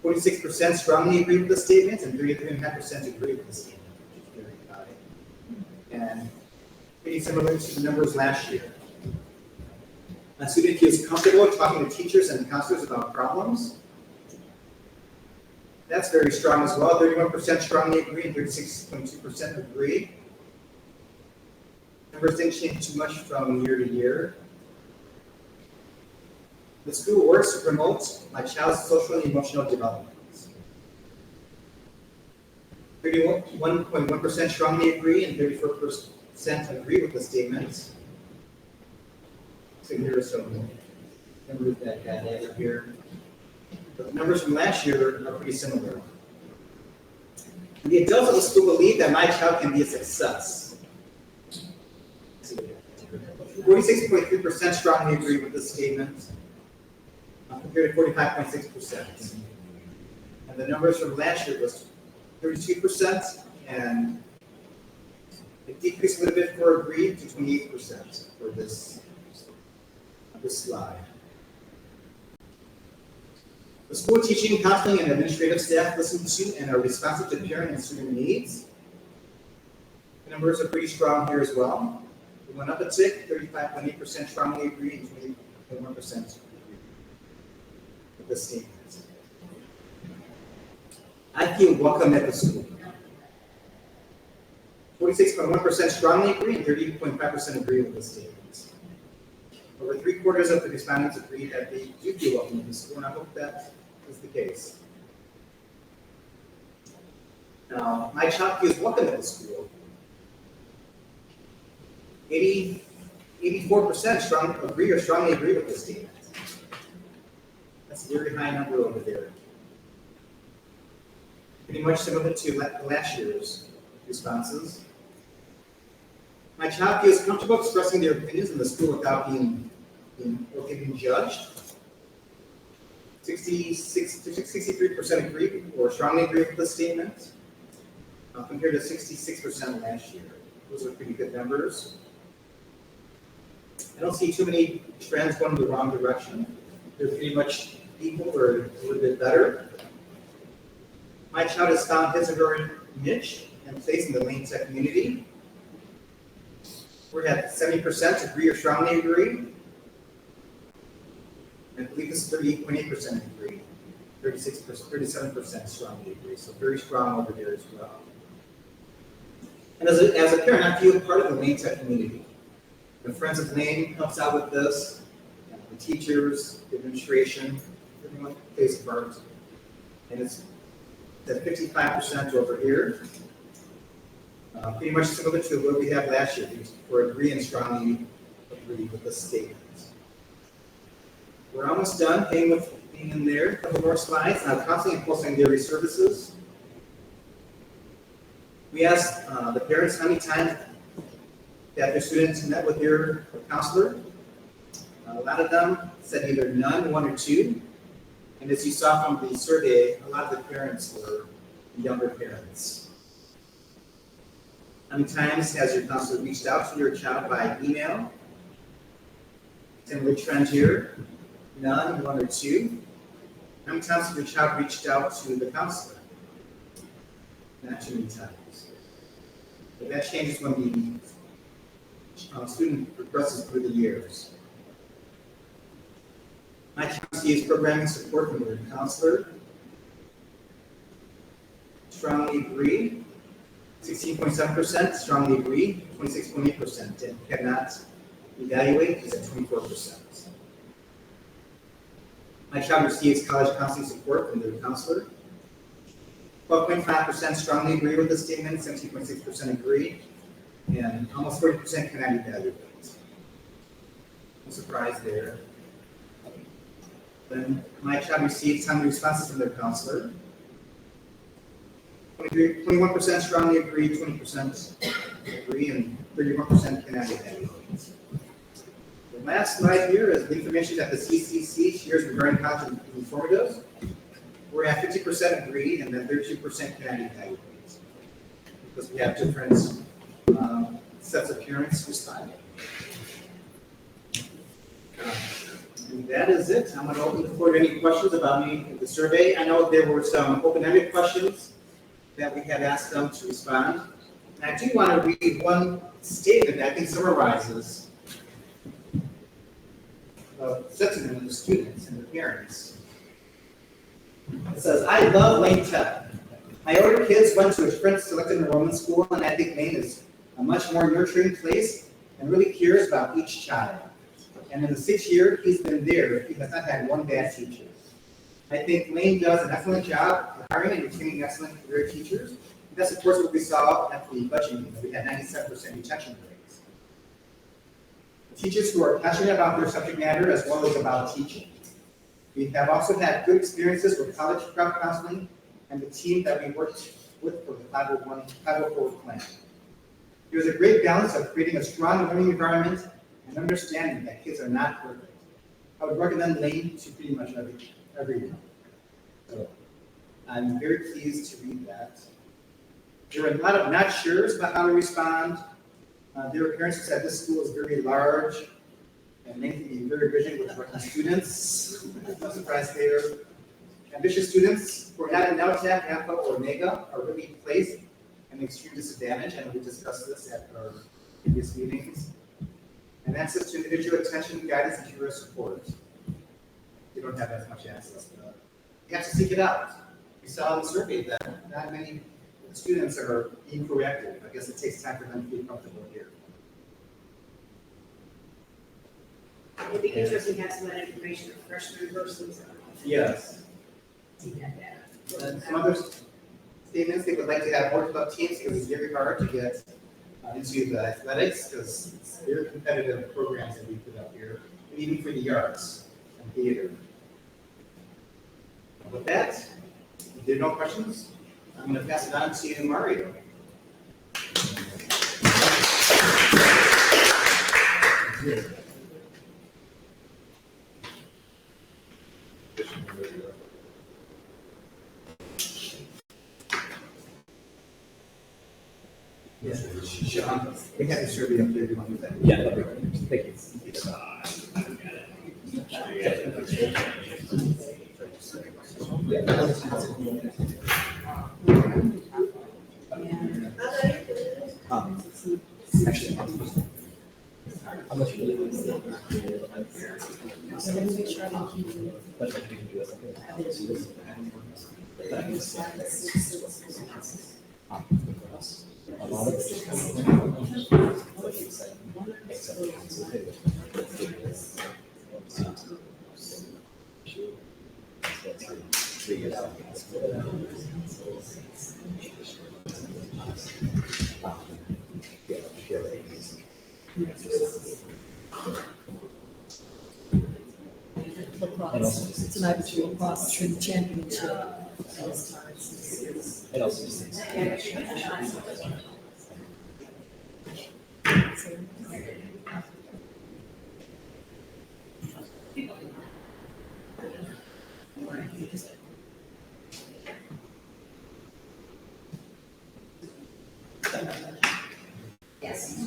46% strongly agree with the statement and 33.5% agree with the statement, which is very high. And pretty similar to the numbers last year. A student feels comfortable talking to teachers and counselors about problems. That's very strong as well. 31% strongly agree and 36.2% agree. Numbers didn't change too much from year to year. The school works to promote my child's social and emotional development. 31.1% strongly agree and 34% agree with the statement. So here are some numbers that got added here. But the numbers from last year are pretty similar. The adults of the school believe that my child can be a success. 46.3% strongly agree with this statement, compared to 45.6%. And the numbers from last year was 32%, and it decreased a little bit for agree to 28% for this slide. The school teaching, counseling, and administrative staff listen to and are responsive to parent and student needs. The numbers are pretty strong here as well. We went up a tick, 35.8% strongly agree and 20.1% agree with this statement. I feel welcome at the school. 46.1% strongly agree and 30.5% agree with this statement. Over 3/4 of the respondents agree that they do feel welcome at the school, and I hope that is the case. Now, my child feels welcome at the school. 84% strongly agree with this statement. That's a very high number over there. Pretty much similar to last year's responses. My child feels comfortable expressing their opinions in the school without being judged. 63% agree or strongly agree with the statement, compared to 66% last year. Those are pretty good numbers. I don't see too many trends going in the wrong direction. They're pretty much equal or a little bit better. My child has found his or her niche and place in the Lane Tech community. We're at 70% agree or strongly agree. I believe this is 38.8% agree. 37% strongly agree. So very strong over there as well. And as a parent, I feel part of the Lane Tech community. The Friends of Lane helps out with this. The teachers, the administration, everyone plays a part. And it's at 55% over here. Pretty much similar to what we had last year, for agree and strongly agree with the statement. We're almost done. Hang in there. A couple more slides. Now, counseling and post-secondary services. We asked the parents how many times that their students met with their counselor. A lot of them said either none, 1 or 2. And as you saw from the survey, a lot of the parents were younger parents. How many times has your counselor reached out to your child by email? Similar trend here. None, 1 or 2. How many times has your child reached out to the counselor? Not too many times. But that changes when the student progresses through the years. My child receives programming support from their counselor. Strongly agree. 16.7% strongly agree. 26.8% and cannot evaluate is at 24%. My child receives college counseling support from their counselor. 12.5% strongly agree with the statement. 17.6% agree. And almost 40% cannot evaluate. No surprise there. Then my child received timely responses from their counselor. 21% strongly agree, 20% agree, and 31% cannot agree. The last slide here is the information that the CCC shares regarding college informative. We're at 50% agree, and then 32% cannot evaluate. Because we have different sets of parents responding. And that is it. I'm going to open the floor to any questions about the survey. I know there were some open-ended questions that we had asked them to respond. And I do want to read one statement that I think summarizes the sentiment of the students and the parents. It says, I love Lane Tech. My older kids went to a friend's selected enrollment school, and I think Lane is a much more nurturing place and really cares about each child. And in the 6th year he's been there, he has not had one bad teacher. I think Lane does an excellent job of hiring and retaining excellent career teachers. And that supports what we saw at the budget meeting. We had 97% retention rates. Teachers who are passionate about their subject matter as well as about teaching. We have also had good experiences with college prep counseling and the team that we worked with for the 504 plan. There's a great balance of creating a strong learning environment and understanding that kids are not perfect. I would recommend Lane to pretty much everyone. So I'm very pleased to read that. There are a lot of not sures about how to respond. There are parents who said this school is very large and Lane can be very rigid with working students. No surprise there. Ambitious students who are not in NELTAC, AMPA, or MEGA are really placed at an extreme disadvantage, and we discussed this at our previous meetings. And access to individual attention, guidance, and career support. You don't have as much access to that. You have to seek it out. We saw in the survey that not many students are being proactive. I guess it takes time for them to be comfortable here. It'd be interesting to have some of that information of freshmen versus. Yes. See that data. And some other statements, they would like to have more club teams because it's very hard to get into the athletics because it's very competitive programs that we put up here, and even for the arts and theater. With that, if there are no questions, I'm going to pass it on to Mario. Yes, Sean, we have a survey up there. Do you want to do that? Yeah, that'd be great. Thank you. Actually, I'm not sure. So let me make sure I don't keep you. But like we can do this. A lot of It's an IBT across the championship. it also just Yes.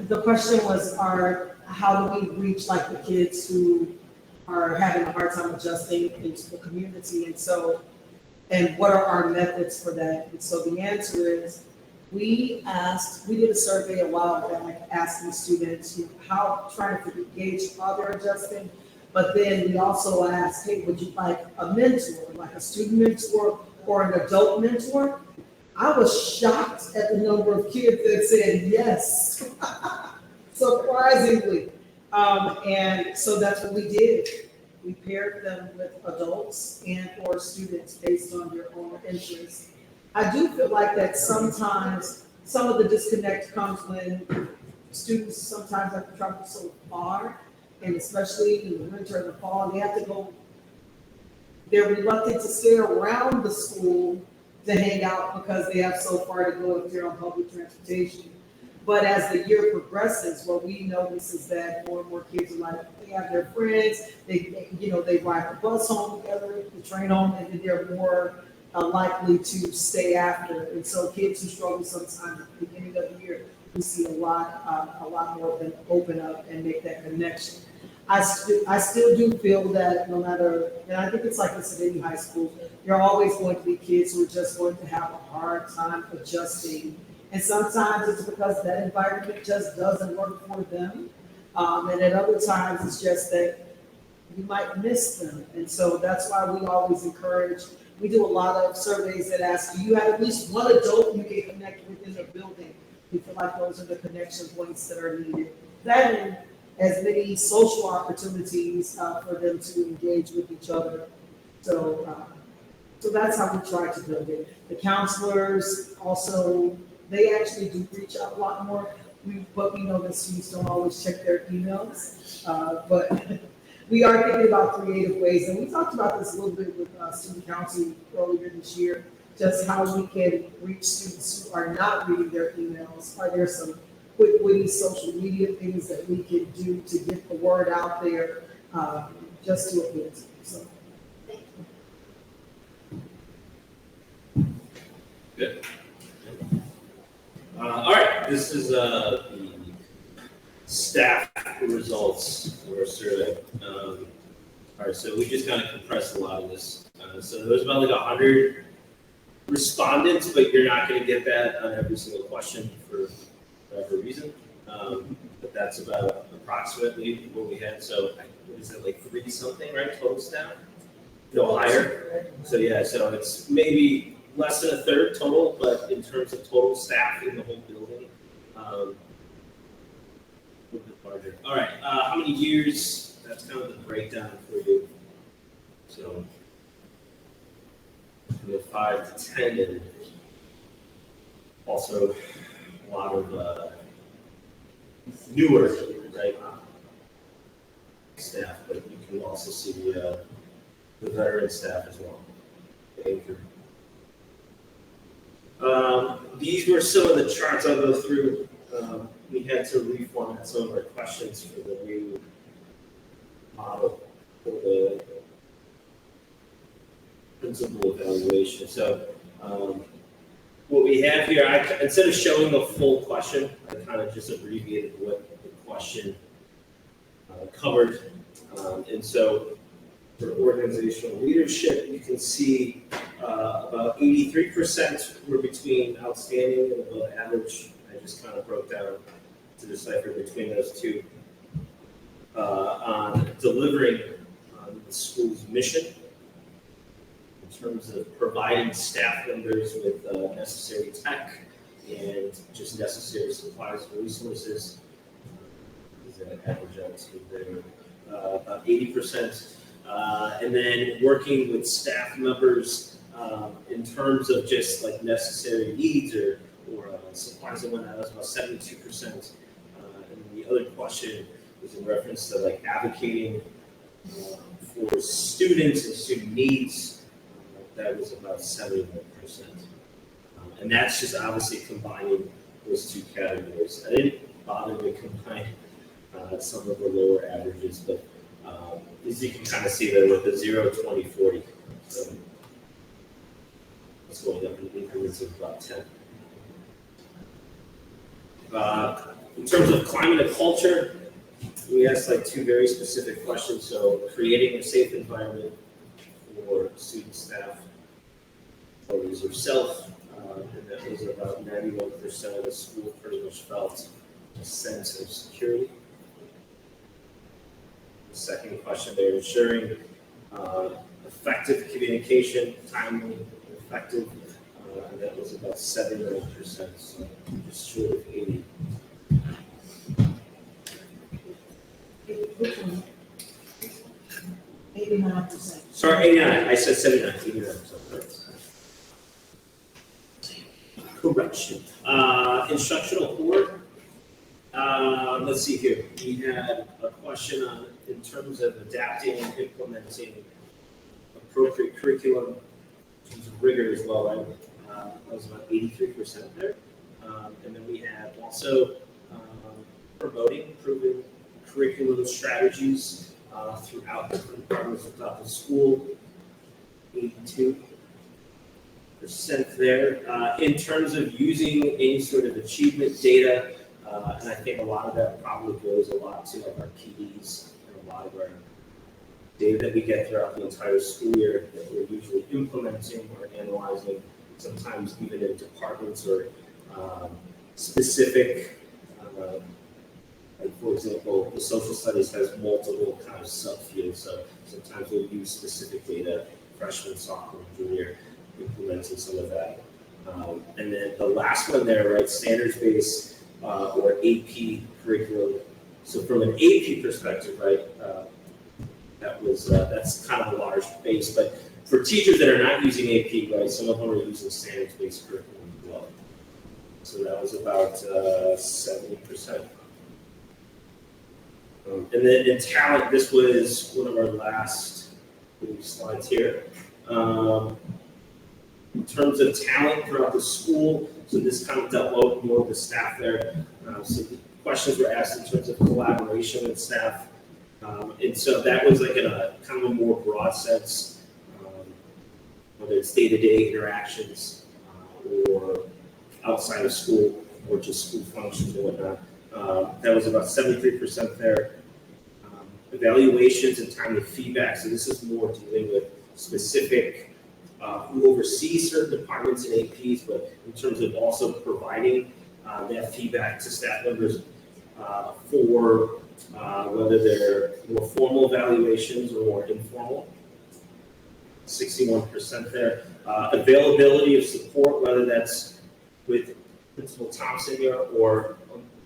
the question was, how do we reach like the kids who are having a hard time adjusting into the community? And so, and what are our methods for that? And so the answer is, we did a survey a while back, asking students, trying to gauge how they're adjusting. But then we also asked, hey, would you like a mentor, like a student mentor or an adult mentor? I was shocked at the number of kids that said yes, surprisingly. And so that's what we did. We paired them with adults and or students based on their own interests. I do feel like that sometimes some of the disconnect comes when students sometimes have to travel so far, and especially in the winter and the fall, they have to go, they're reluctant to stay around the school to hang out because they have so far to go if they're on public transportation. But as the year progresses, what we notice is that more and more kids are like, they have their friends, they ride the bus home together, the train home, and then they're more likely to stay after. And so kids who struggle sometimes at the beginning of the year, we see a lot more of them open up and make that connection. I still do feel that no matter, and I think it's like this at any high school, there are always going to be kids who are just going to have a hard time adjusting. And sometimes it's because that environment just doesn't work for them. And at other times, it's just that you might miss them. And so that's why we always encourage, we do a lot of surveys that ask, do you have at least one adult you can connect with in the building? We feel like those are the connection points that are needed. That and as many social opportunities for them to engage with each other. So that's how we try to build it. The counselors also, they actually do reach out a lot more, but we know that students don't always check their emails. But we are thinking about creative ways, and we talked about this a little bit with student council earlier this year, just how we can reach students who are not reading their emails. Are there some quick, witty social media things that we can do to get the word out there, just to appeal to them? So. Good. All right, this is the staff results for our survey. All right, so we just kind of compressed a lot of this. So there was about like 100 respondents, but you're not going to get that on every single question for whatever reason. But that's about approximately what we had. So what is it, like 30 something, right? Total staff? No, higher. So yeah, so it's maybe less than a third total, but in terms of total staff in the whole building, a little bit larger. All right, how many years? That's kind of the breakdown for you. So we have 5 to 10, and also a lot of newer, right, staff, but you can also see the veteran staff as well. These were some of the charts I'll go through. We had to reformat some of our questions for the new model for the principal evaluation. So what we have here, instead of showing the full question, I kind of just abbreviated what the question covered. And so for organizational leadership, you can see about 83% were between outstanding and above average. I just kind of broke down to decipher between those two on delivering on the school's mission in terms of providing staff members with necessary tech and just necessary supplies and resources. Is that average out to there? About 80%. And then working with staff members in terms of just like necessary needs or supplies and whatnot, that was about 72%. And the other question was in reference to like advocating for students and student needs. That was about 71%. And that's just obviously combining those two categories. I didn't bother to combine some of the lower averages, but as you can kind of see there with the 0, 20, 40. So it's going up in increments of about 10. In terms of climate and culture, we asked like two very specific questions. So creating a safe environment for student, staff, employees yourself, and that was about 91% of the school pretty much felt a sense of security. The second question there, ensuring effective communication, timely, effective, and that was about 79%, so just short of 80. Sorry, 89. I said 79. 89%. Correction. Instructional board. Let's see here. We had a question on in terms of adapting and implementing appropriate curriculum in terms of rigor as well. Right? That was about 83% there. And then we had also promoting proven curriculum strategies throughout different departments throughout the school. 82% there. In terms of using any sort of achievement data, and I think a lot of that probably goes a lot to our PDs and a lot of our data that we get throughout the entire school year that we're usually implementing or analyzing, sometimes even in departments or specific, like for example, the social studies has multiple kind of subfields, so sometimes we'll use specific data, freshman, sophomore, junior, implementing some of that. And then the last one there, right, standards-based or AP curriculum. So from an AP perspective, right, that's kind of a large base, but for teachers that are not using AP, right, some of them are using standards-based curriculum as well. So that was about 70%. And then in talent, this was one of our last slides here. In terms of talent throughout the school, so this kind of dealt more with the staff there. So the questions were asked in terms of collaboration with staff. And so that was like in a kind of a more broad sense, whether it's day-to-day interactions or outside of school or just school functions and whatnot. That was about 73% there. Evaluations and timely feedback. So this is more dealing with specific who oversees certain departments and APs, but in terms of also providing that feedback to staff members for whether they're more formal evaluations or more informal. 61% there. Availability of support, whether that's with Principal Thompson here or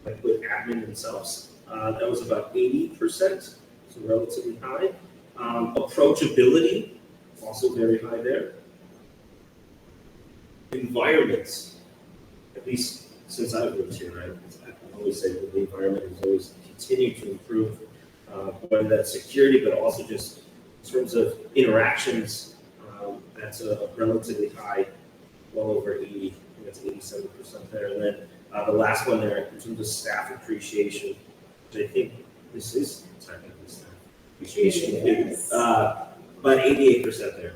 like with admin themselves. That was about 80%, so relatively high. Approachability, also very high there. Environments, at least since I've lived here, right? I always say that the environment has always continued to improve, whether that's security, but also just in terms of interactions. That's a relatively high, well over 80, I think that's 87% there. And then the last one there, in terms of staff appreciation, which I think this is technically staff appreciation, but 88% there.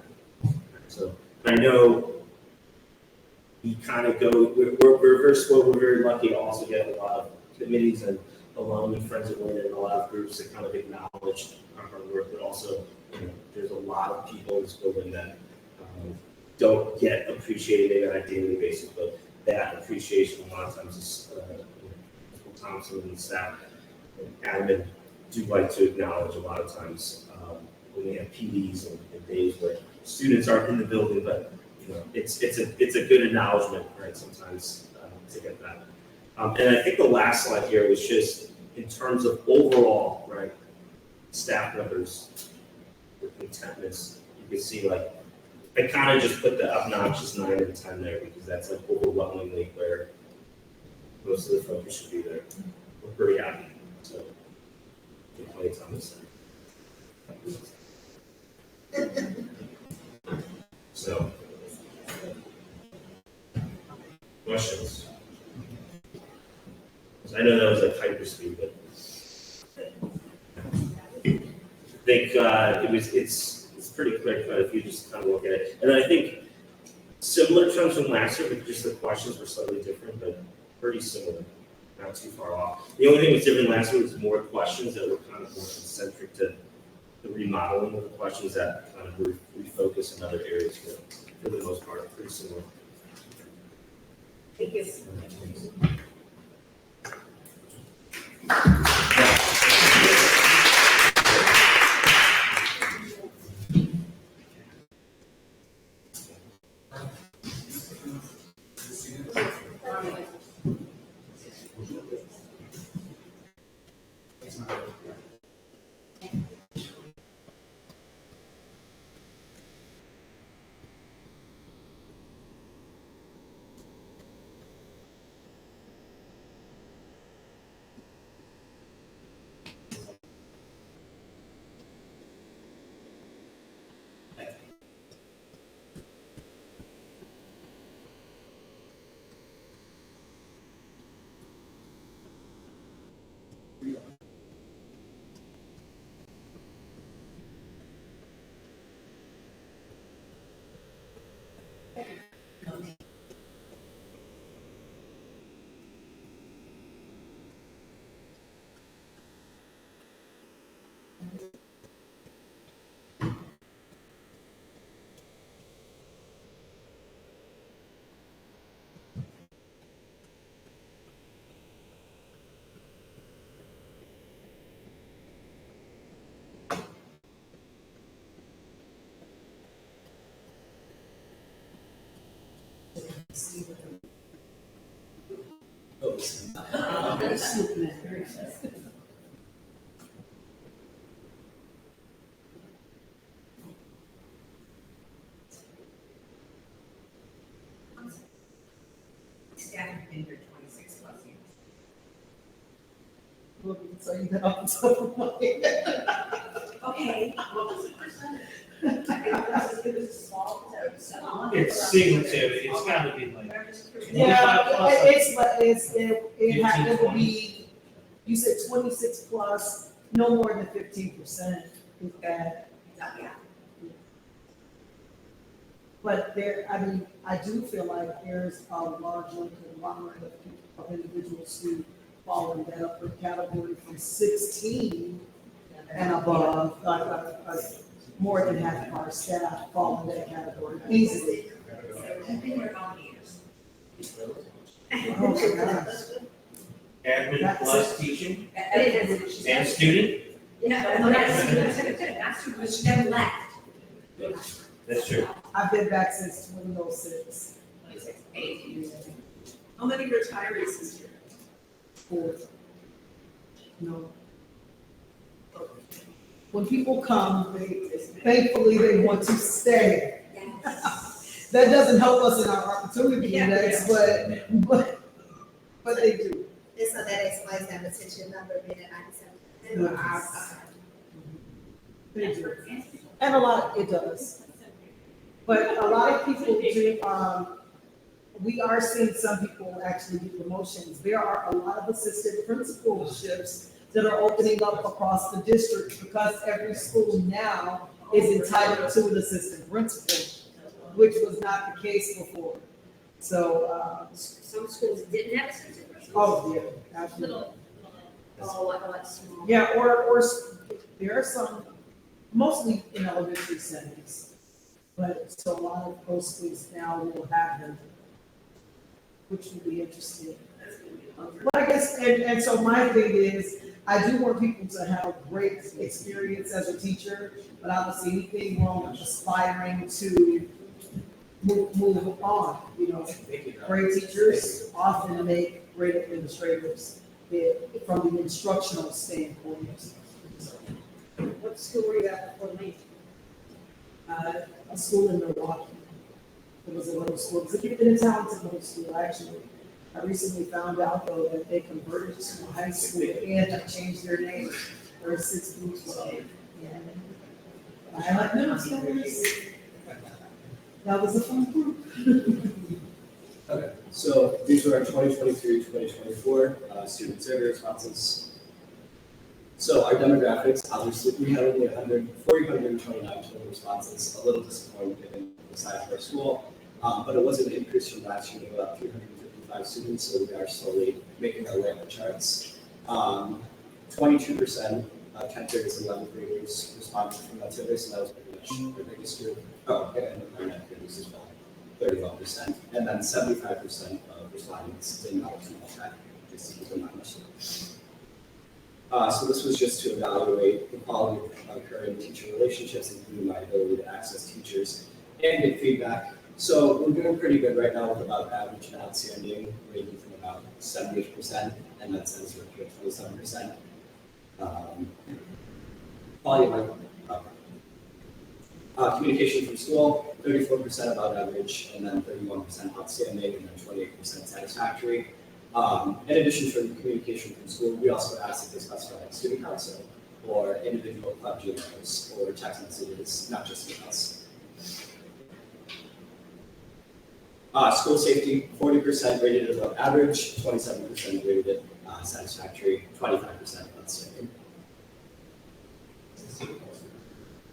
So I know we kind of go, we're very spoiled, we're very lucky to also get a lot of committees and alumni and friends of women and a lot of groups that kind of acknowledge our hard work, but also, you know, there's a lot of people in this building that don't get appreciated maybe on a daily basis, but that appreciation a lot of times is Thompson and staff and admin do like to acknowledge a lot of times when we have PDs and days where students aren't in the building, but you know, it's a good acknowledgement, right? Sometimes to get that. And I think the last slide here was just in terms of overall, right, staff members with contentness. You can see like I kind of just put the obnoxious 9 and 10 there because that's like overwhelmingly where most of the focus should be there. We're pretty happy. So plenty of time to say. So questions? I know that was like hyperspeed, but I think it's pretty quick if you just kind of look at it. And I think similar terms from last year, but just the questions were slightly different, but pretty similar. not too far off. The only thing that was different last year was more questions that were kind of more centric to the remodeling of the questions that kind of refocus in other areas for the most part, pretty similar. Thank you. Staff have been here 26 plus years. Look, I can tell you that off the top of my head. Okay, what was the percentage? It was small, It's cumulative, it's gotta be like. Yeah, 25 plus. it will be, you said 26 plus, no more than 15% is bad. Yeah. But there, I mean, I do feel like there's a large conglomerate of individuals who fall in that upper category from 16 and above. More than half of our staff fall in that category easily. I've been here how many years? Oh, my gosh. Admin plus teaching And and student, That's too much, never left. that's true. I've been back since 2006. 8 years. How many retirees is here? 4. No. When people come, thankfully they want to stay. Yes. That doesn't help us in our opportunity index, but they do. And so that explains that retention number being at 97%. They do. And a lot, it does. But a lot of people do, we are seeing some people actually get promotions. There are a lot of assistant principalships that are opening up across the district because every school now is entitled to an assistant principal, which was not the case before. So, Some schools didn't have assistant principals. oh, yeah, absolutely. Oh, like small. Yeah, or there are some, mostly in elementary settings, but so a lot of those schools now will have them, which will be interesting. But I guess, and so my thing is, I do want people to have a great experience as a teacher, but I don't see anything wrong with aspiring to move on, you know. Great teachers often make great administrators from the instructional standpoint. What school were you at before me? A school in Milwaukee. It was a little school, it's a talented little school, actually. I recently found out though that they converted to a high school and have changed their name for 1612. I like middle schoolers. That was a fun group. Okay, so these are our 2023-2024 student survey responses. So our demographics, obviously, we had only 429 total responses, a little disappointing given the size of our school, but it was an increase from last year of about 350 25 students, so we are slowly making our way up the charts. 22% of 10th graders and 11th graders responded from that survey, so that was pretty much the biggest group. Oh, and 9th graders as well, 31%. And then 75% of respondents did not attend that, just to keep in mind. So this was just to evaluate the quality of current teacher relationships, including my ability to access teachers and get feedback. So we're doing pretty good right now with about average and outstanding, ranging from about 70%, and that says we're at 27%. Quality of communication from school, 34% above average, and then 31% outstanding, and then 28% satisfactory. In addition to communication from school, we also ask if they specify student council or individual club GMOs or text messages, not just emails. School safety, 40% rated above average, 27% rated satisfactory, 25% outstanding.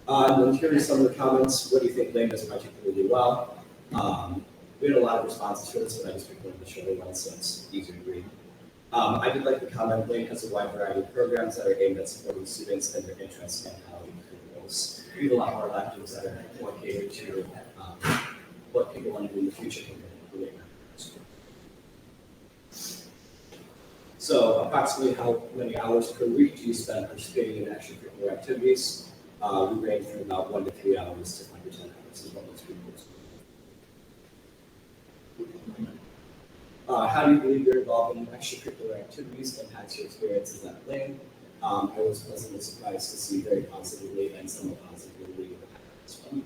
And then here are some of the comments. What do you think Lane does particularly well? We had a lot of responses for this, but I just picked one of the shorter ones, so it's easier to read. I did like the comment, Lane has a wide variety of programs that are aimed at supporting students and their interests and how we improve those. We have a lot more electives that are more catered to what people want to do in the future compared to So approximately how many hours per week do you spend participating in extracurricular activities? We range from about 1 to 3 hours to 5 to 10 hours is what most people how do you believe your involvement in extracurricular activities impacts your experiences at Lane? I was pleasantly surprised to see very positively and somewhat positively as well.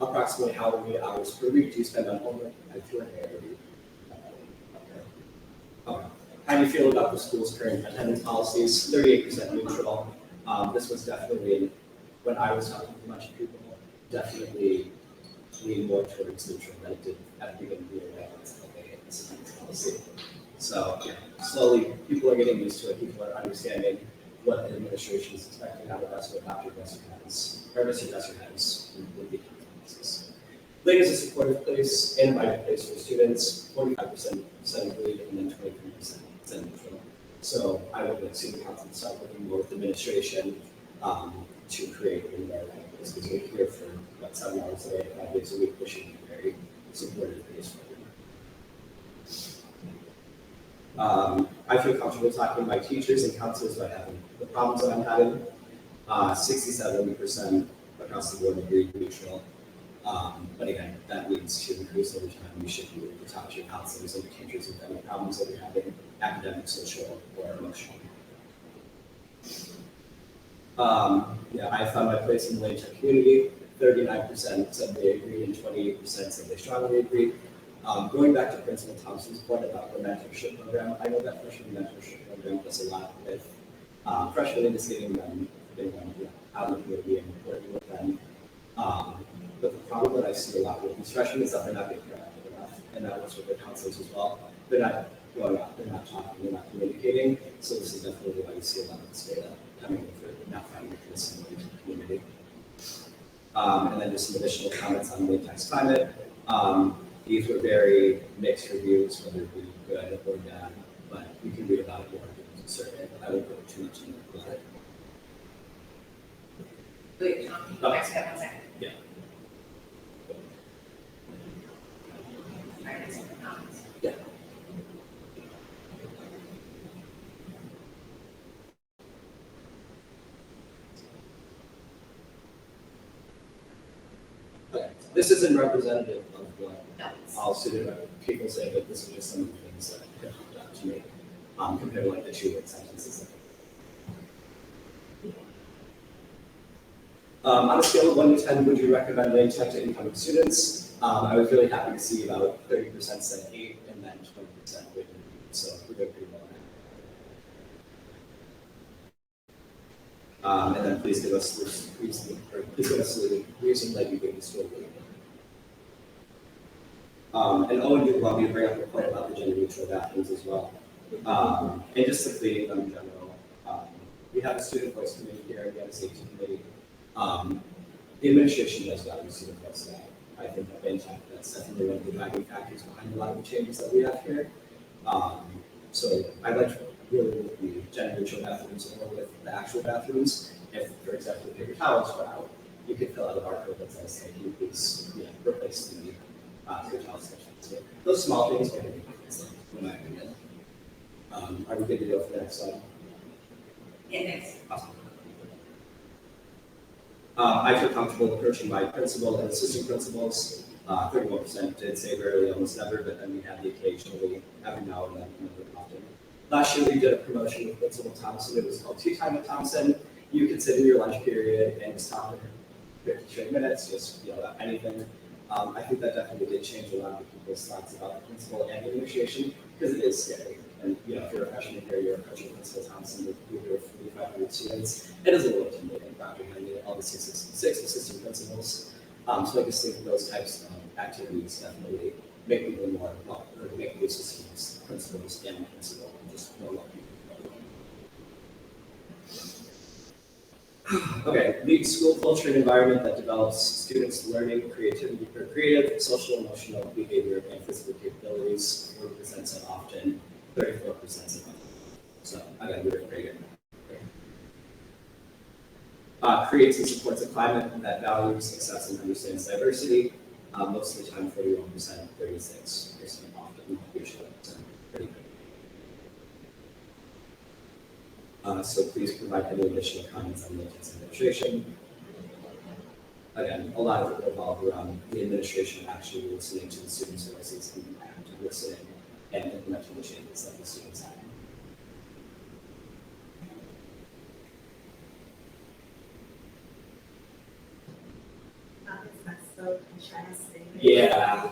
Approximately how many hours per week do you spend on homework? I feel like I already. Okay. How do you feel about the school's current attendance policies? 38% neutral. This was definitely, when I was talking to a bunch of people, definitely lean more towards neutral than it did at the beginning of the year. Attendance policy. So yeah, slowly people are getting used to it. People are understanding what the administration is expecting out of us, what Dr. Besser has, or Mr. Besser has with the attendance. Lane is a supportive place, and invited place for students. 45% agreed, and then 23% neutral. So I would like student council to start working more with administration to create an environment because we're here for about 7 hours a day, 5 days a week, which should be very supportive place for them. I feel comfortable talking to my teachers and counselors about having the problems that I'm having. 67% across the board agreed neutral. But again, that needs to increase over time. We should be able to talk to your counselors and your teachers with any problems that you're having, academic, social, or emotional. Yeah, I found my place in the Lane Tech community. 39% said they agreed and 28% said they strongly agreed. Going back to Principal Thompson's point about the mentorship program, I know that freshman mentorship program does a lot with freshmen and just getting them out of the community and working with them. But the problem that I see a lot with these freshmen is that they're not being proactive enough, and that works with their counselors as well. They're not going out, they're not talking, they're not communicating. So this is definitely why you see a lot of this data coming in for not finding this in the community. And then just some additional comments on Lane Tech's climate. These were very mixed reviews, whether it be good or bad, but you can read about it more in the survey. I won't go too much into it. Wait, go back to that 1 second. Yeah. Yeah. Okay. This isn't representative of what all student people say, but this is just some of the things that have popped out to me compared to like the 2 word sentences. On a scale of 1 to 10, would you recommend Lane Tech to incoming students? I was really happy to see about 30% said 8 and then 20% rated. So we're doing pretty well. And then please give us the reason that you gave the school. And Owen did want me to bring up a point about the gender neutral bathrooms as well. And just to clean them in general. We have a student voice committee here, we have a safety committee. The administration does value student voice staff. I think have been tech, that's definitely one of the driving factors behind a lot of the changes that we have here. So I'd like to really with the gender neutral bathrooms or with the actual bathrooms. If, for example, the paper towels were out, you could fill out a barcode that says, hey, can you please, replace the paper towel section. So those small things are really in my opinion. Are we good to go for the next slide? Yeah, next. Awesome. I feel comfortable approaching my principal and assistant principals. 31% did say rarely, almost never, but then we have the occasionally, every now and then, often. Last year we did a promotion with Principal Thompson. It was called Tea Time with Thompson. You could sit in your lunch period and just talk for 50 straight minutes, just yell about anything. I think that definitely did change a lot of people's thoughts about the principal and administration because it is scary. And if you're a freshman here, you're approaching Principal Thompson with your 4,500 students. It is a little intimidating, comprehending all the six assistant principals. So I just think those types of activities definitely make people more, or make the assistants, principals, and principal just more welcome. Okay, lead school culture and environment that develops students' learning, creativity, or creative, social, emotional, behavior, and physical capabilities. 40% said often, 34% said often. So again, we're great. Creates and supports a climate that values, accepts, and understands diversity. Most of the time, 41%, 36% often, usually, so pretty good. So please provide any additional comments on the intensive administration. Again, a lot of it revolved around the administration actually listening to the students' voices and active listening and implementing the changes that the students have. So contrasting. Yeah.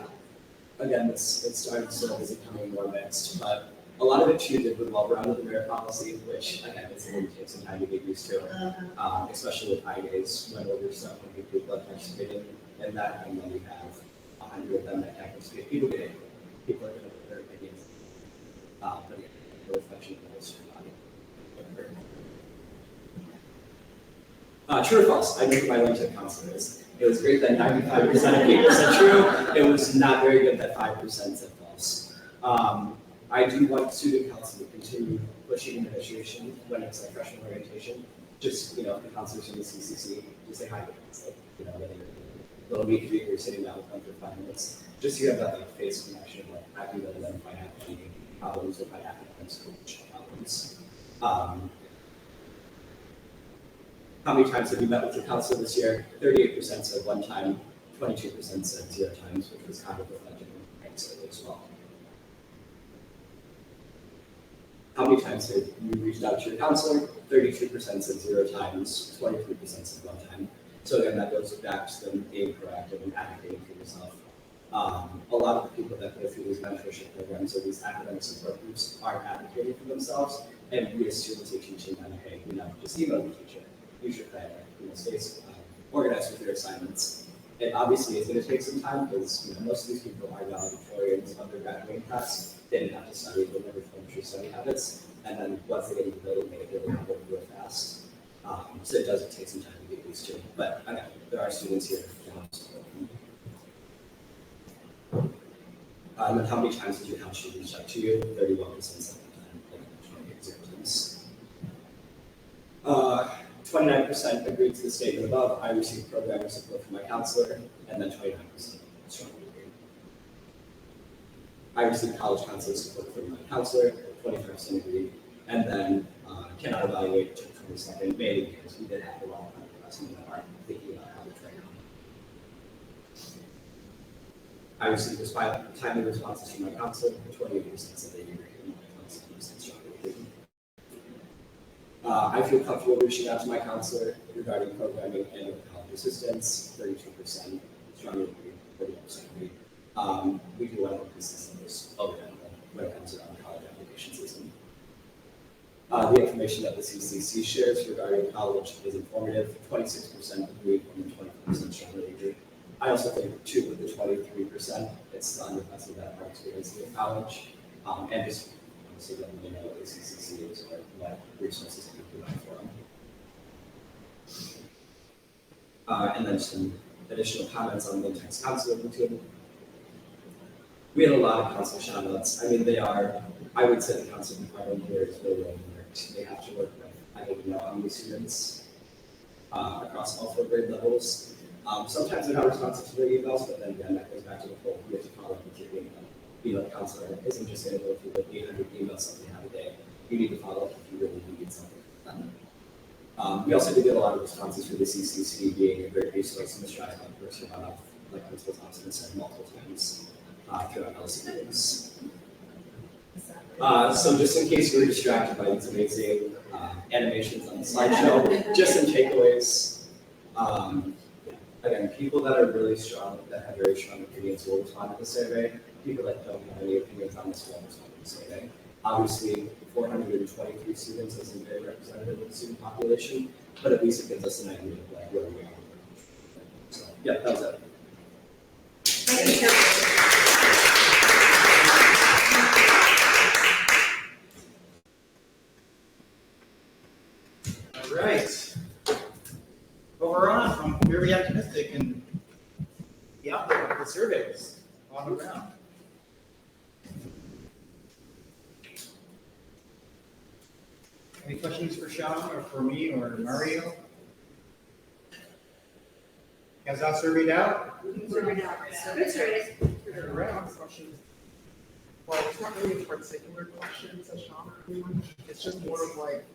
Again, it's starting to is becoming more mixed, but a lot of it too did revolve around the merit policy, which again, it's going to take some time to get used to, especially with high days when older stuff when people are participating in that, and then you have 100 of them that can't participate. People get angry. People are going to put their opinions. But yeah, the reflection of those true or false? I knew my LinkedIn counselors. It was great that 95% of people said true. It was not very good that 5% said false. I do want student council to continue pushing administration when it's like freshman orientation. Just, the counselors from the CCC, just say hi to them. Like, they'll meet you, you're sitting down with them for 5 minutes. Just so you have that like face connection, like I can identify academic problems with my academics coach problems. How many times have you met with your counselor this year? 38% said one time, 22% said 0 times, which was kind of reflected in the answer as well. How many times have you reached out to your counselor? 32% said 0 times, 23% said 1 time. So again, that goes back to them being proactive and advocating for yourself. A lot of the people that go through these mentorship programs or these academic support groups are advocating for themselves, and we as students are teaching them, hey, just email the teacher. Use your planner, stay organized with your assignments. And obviously it's going to take some time because most of these people are valedictorians of their graduating class. They didn't have to study, they never formed true study habits. And then once they get into the building, they really have to real fast. So it does take some time to get used to. But again, there are students here to help support them. And how many times did your counselor reach out to you? 31% said that time. 29% agreed to the statement above. I received programming support from my counselor, and then 29% strongly agreed. I received college counselor support from my counselor, 25% agreed, and then cannot evaluate to 22nd, mainly because we did have a lot of underclassmen that aren't thinking about college right now. I received timely responses from my counselor, 28% said they agreed, and 27% strongly agreed. I feel comfortable reaching out to my counselor regarding programming and college assistance, 32% strongly agree, 31% agree. We do want to increase this numbers when it comes around college application season. The information that the CCC shares regarding college is informative, 26% agree, and 24% strongly agree. I also think too with the 23%, it's the underclassmen that are experiencing in college, and just so that we know what the CCC is or what resources can be provided for them. And then some additional comments on the text council routine. We had a lot of council shout outs. I mean, I would say the council department here is really well worked. They have to work with, I don't know how many students across all 4 grade levels. Sometimes they're not responsive to their emails, but then again, that goes back to the whole, you have to follow up with your email. Being a counselor isn't just going to go through the 800 emails that we have a day. You need to follow up if you really need something. We also did get a lot of responses for the CCC being a great resource in the Stratton person run up, like Principal Thompson said multiple times throughout LSC meetings. So just in case you were distracted by these amazing animations on the slideshow, just some takeaways. Again, people that are really strong, that have very strong opinions will respond to the survey. People that don't have any opinions on this will respond to the survey. Obviously, 423 students isn't very representative of the student population, but at least it gives us an idea of like where we are. So, yeah, that was it. Thank you. All right. Well, we're on from very optimistic and the outlook of the surveys all around. Any questions for Sean or for me or Mario? Guys all surveyed out? Good surveys. Questions. Well, it's not really a particular question to Sean or anyone. It's just more of like,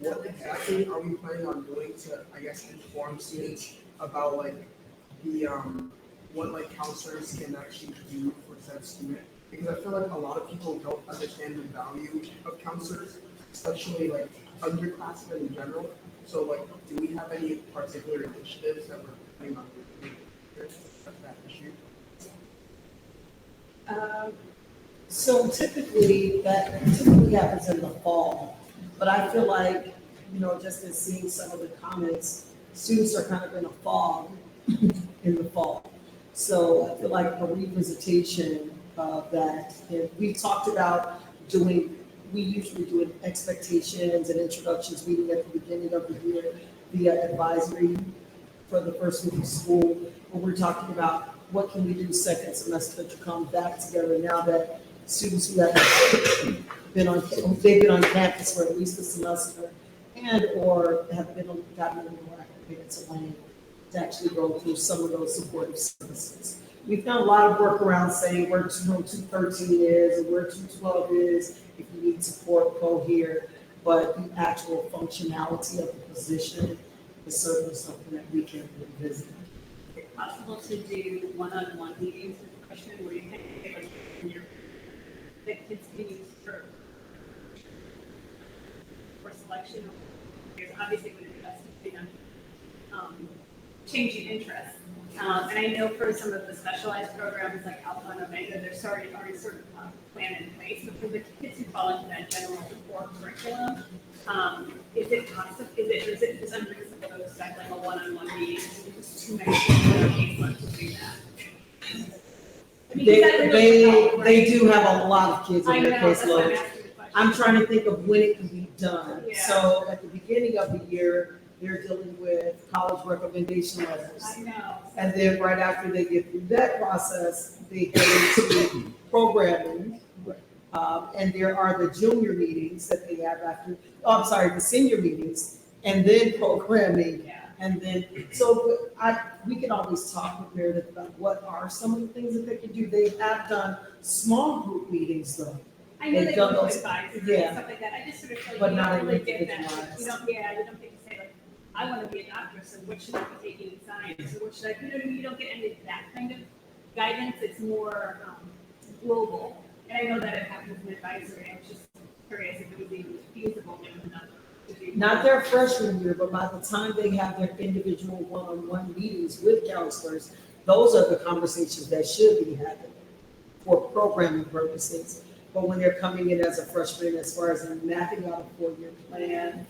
what exactly are we planning on doing to, I guess, inform students about like the what like counselors can actually do for said student? Because I feel like a lot of people don't understand the value of counselors, especially like underclassmen in general. So like, do we have any particular initiatives that we're planning on doing to address that issue? So typically happens in the fall, but I feel like, you know, just in seeing some of the comments, students are kind of in a fog in the fall. So I feel like a revisitation of that, and we talked about we usually do expectations and introductions meeting at the beginning of the year via advisory for the first week of school, where we're talking about what can we do second semester to come back together now that students who have been on campus for at least a semester and or have gotten a little more academic lane to actually go through some of those supportive services. We've done a lot of work around saying where 213 is and where 212 is. If you need support, go here. But the actual functionality of the position is certainly something that we can revisit. Is it possible to do one-on-one meetings with freshmen where you can get like that kids can use for selection? There's obviously going to be us changing interests. And I know for some of the specialized programs like Alpha and Omega, there's already sort of a plan in place. But for the kids who fall into that general core curriculum, is it possible? Is it unreasonable to expect like a one-on-one meeting? There's too many people in our caseload to do that. I mean, They do have a lot of kids in their caseload. I'm I'm trying to think of when it can be done. Yeah. So at the beginning of the year, they're dealing with college recommendation letters. I know. And then right after they get through that process, they go into programming. And there are the junior meetings that they have after, the senior meetings, and then programming. Yeah. And then, so we can always talk with Meredith about what are some of the things that they can do. They have done small group meetings though. I know they They've go done to those- advisory yeah. and stuff like that. I just sort of feel like But you not don't really in get that. individualized. You don't get to say like, I want to be a doctor, so what should I be taking in science? Or what should I, you know what I mean? You don't get any of that kind of guidance. It's more global. And I know that it happens in advisory. I was just curious if it would be feasible enough to do. Not their freshman year, but by the time they have their individual one-on-one meetings with counselors, those are the conversations that should be happening for programming purposes. But when they're coming in as a freshman, as far as mapping out a 4-year plan,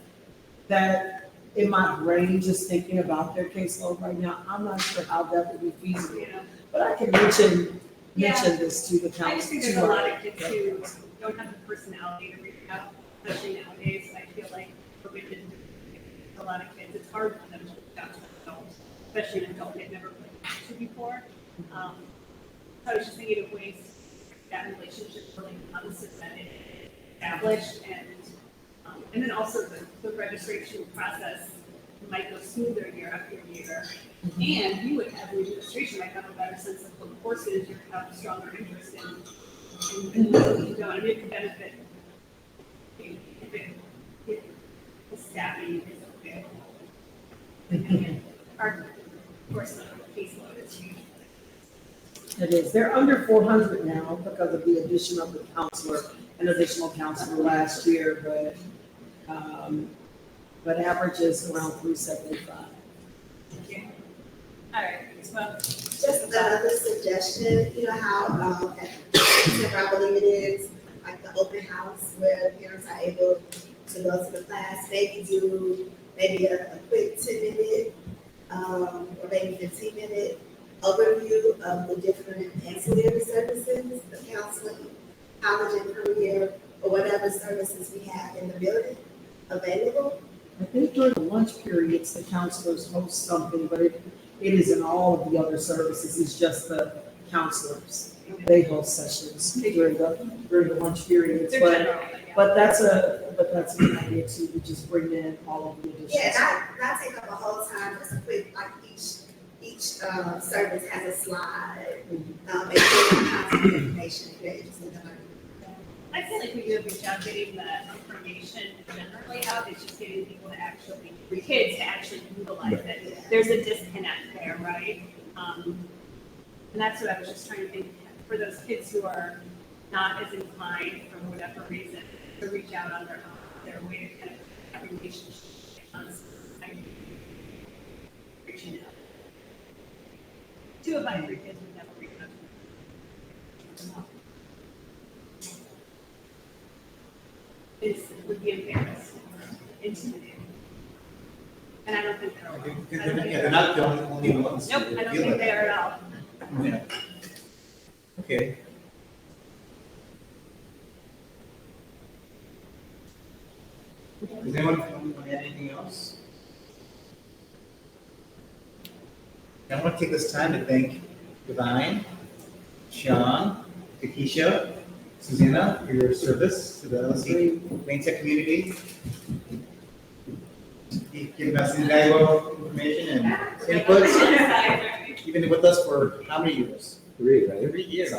that in my brain, just thinking about their caseload right now, I'm not sure how that would be feasible. Yeah. But I can mention Yeah. this to the council. I just think there's a lot of kids who don't have the personality to reach out, especially nowadays. I feel like forbidden to a lot of kids. It's hard for them to reach out to adults, especially an adult they've never played before. I was just thinking of ways that relationship really becomes established and then also the registration process might go smoother year after year. And you would have, the administration might have a better sense of what courses you have a stronger interest in what you don't, and it could benefit if the staffing is available. Our course caseload is huge. It is. They're under 400 now because of the addition of the counselor, an additional counselor last year, but average is around 375. All right, well. Just another suggestion, you know how, at December, I believe it is, like the open house where parents are able to go to the class, maybe do a quick 10-minute, or maybe 15-minute overview of the different ancillary services, the counseling, college and career, or whatever services we have in the building available. I think during the lunch periods, the counselors host something, but it is in all of the other services, it's just the counselors. They host sessions during the lunch periods, but that's a good idea too, to just bring in all of the additional. Yeah, not take up a whole time, just a quick, like each service has a slide, and contact information if you're interested in learning. I feel like we do a good job getting the information generally out, it's just getting people to actually, the kids to actually utilize it. There's a disconnect there, right? And that's what I was just trying to think, for those kids who are not as inclined for whatever reason to reach out on their way to kind of have a relationship. Reaching out. 2 of my 3 kids would never reach out. Would be embarrassed, intimidated. And I don't think they're. They're not the only ones. Nope, I don't think they are at all. Yeah. Okay. Does anyone want to add anything else? I want to take this time to thank Divine, Sean, Takesha, Susanna, for your service to the LSC Main Tech community. You've given us invaluable information and inputs, even with us for how many years? 3, right? 3 years.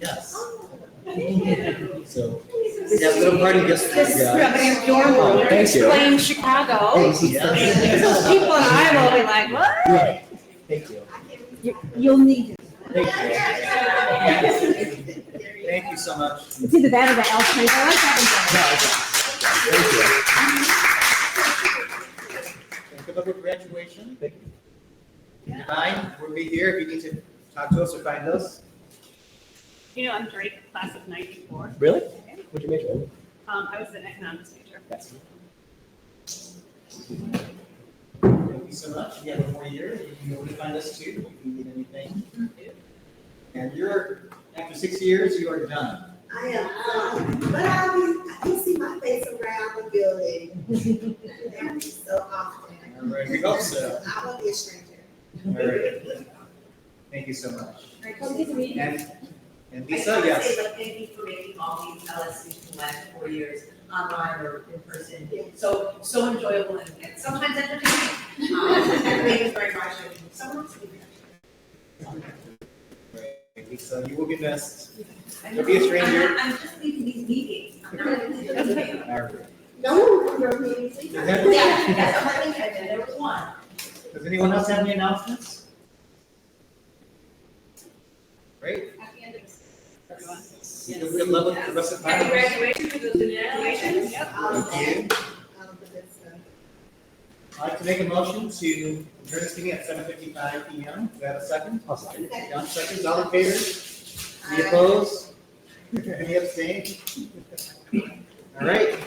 Yes. So, yeah, little party just. This is rubbing up your world. Thank you. Explain Chicago. Yes. So people in Iowa will be like, what? Right. Thank you. You'll need it. Thank you. Thank you so much. It's either that or the L train. I like that Thank you. Good luck with graduation. Divine, we'll be here if you need to talk to us or find us. You know, I'm Drake, class of 94. Really? What'd you major in? I was an economics major. Yes. Thank you so much. You have 1 more year. You can go to find us too if you need anything. And after 6 years, you are done. I am, but you'll see my face around the building every so often. All right, we hope so. I won't be a stranger. All right. Thank you so much. And I just Lisa, want to yes. say, like, thank you for making all these LSCs in the last 4 years, online or in person, so enjoyable and sometimes entertaining. Thank you very much, and so much to be Right, Lisa, you will be missed. Don't be a stranger. I'm just leaving these meetings. I'm not going to do this. All right. No one from your meetings. Yes, I'm letting you know, there was one. Does anyone else have any announcements? Great. Happy end of everyone. Good luck with the rest of the Happy time. graduation to those in graduation. Yep. Thank you. I'd like to make a motion to adjourn this meeting at 7:55 PM. Do I have a second? I'll second. John seconds, all in favor? Any opposed? Any abstain? All right.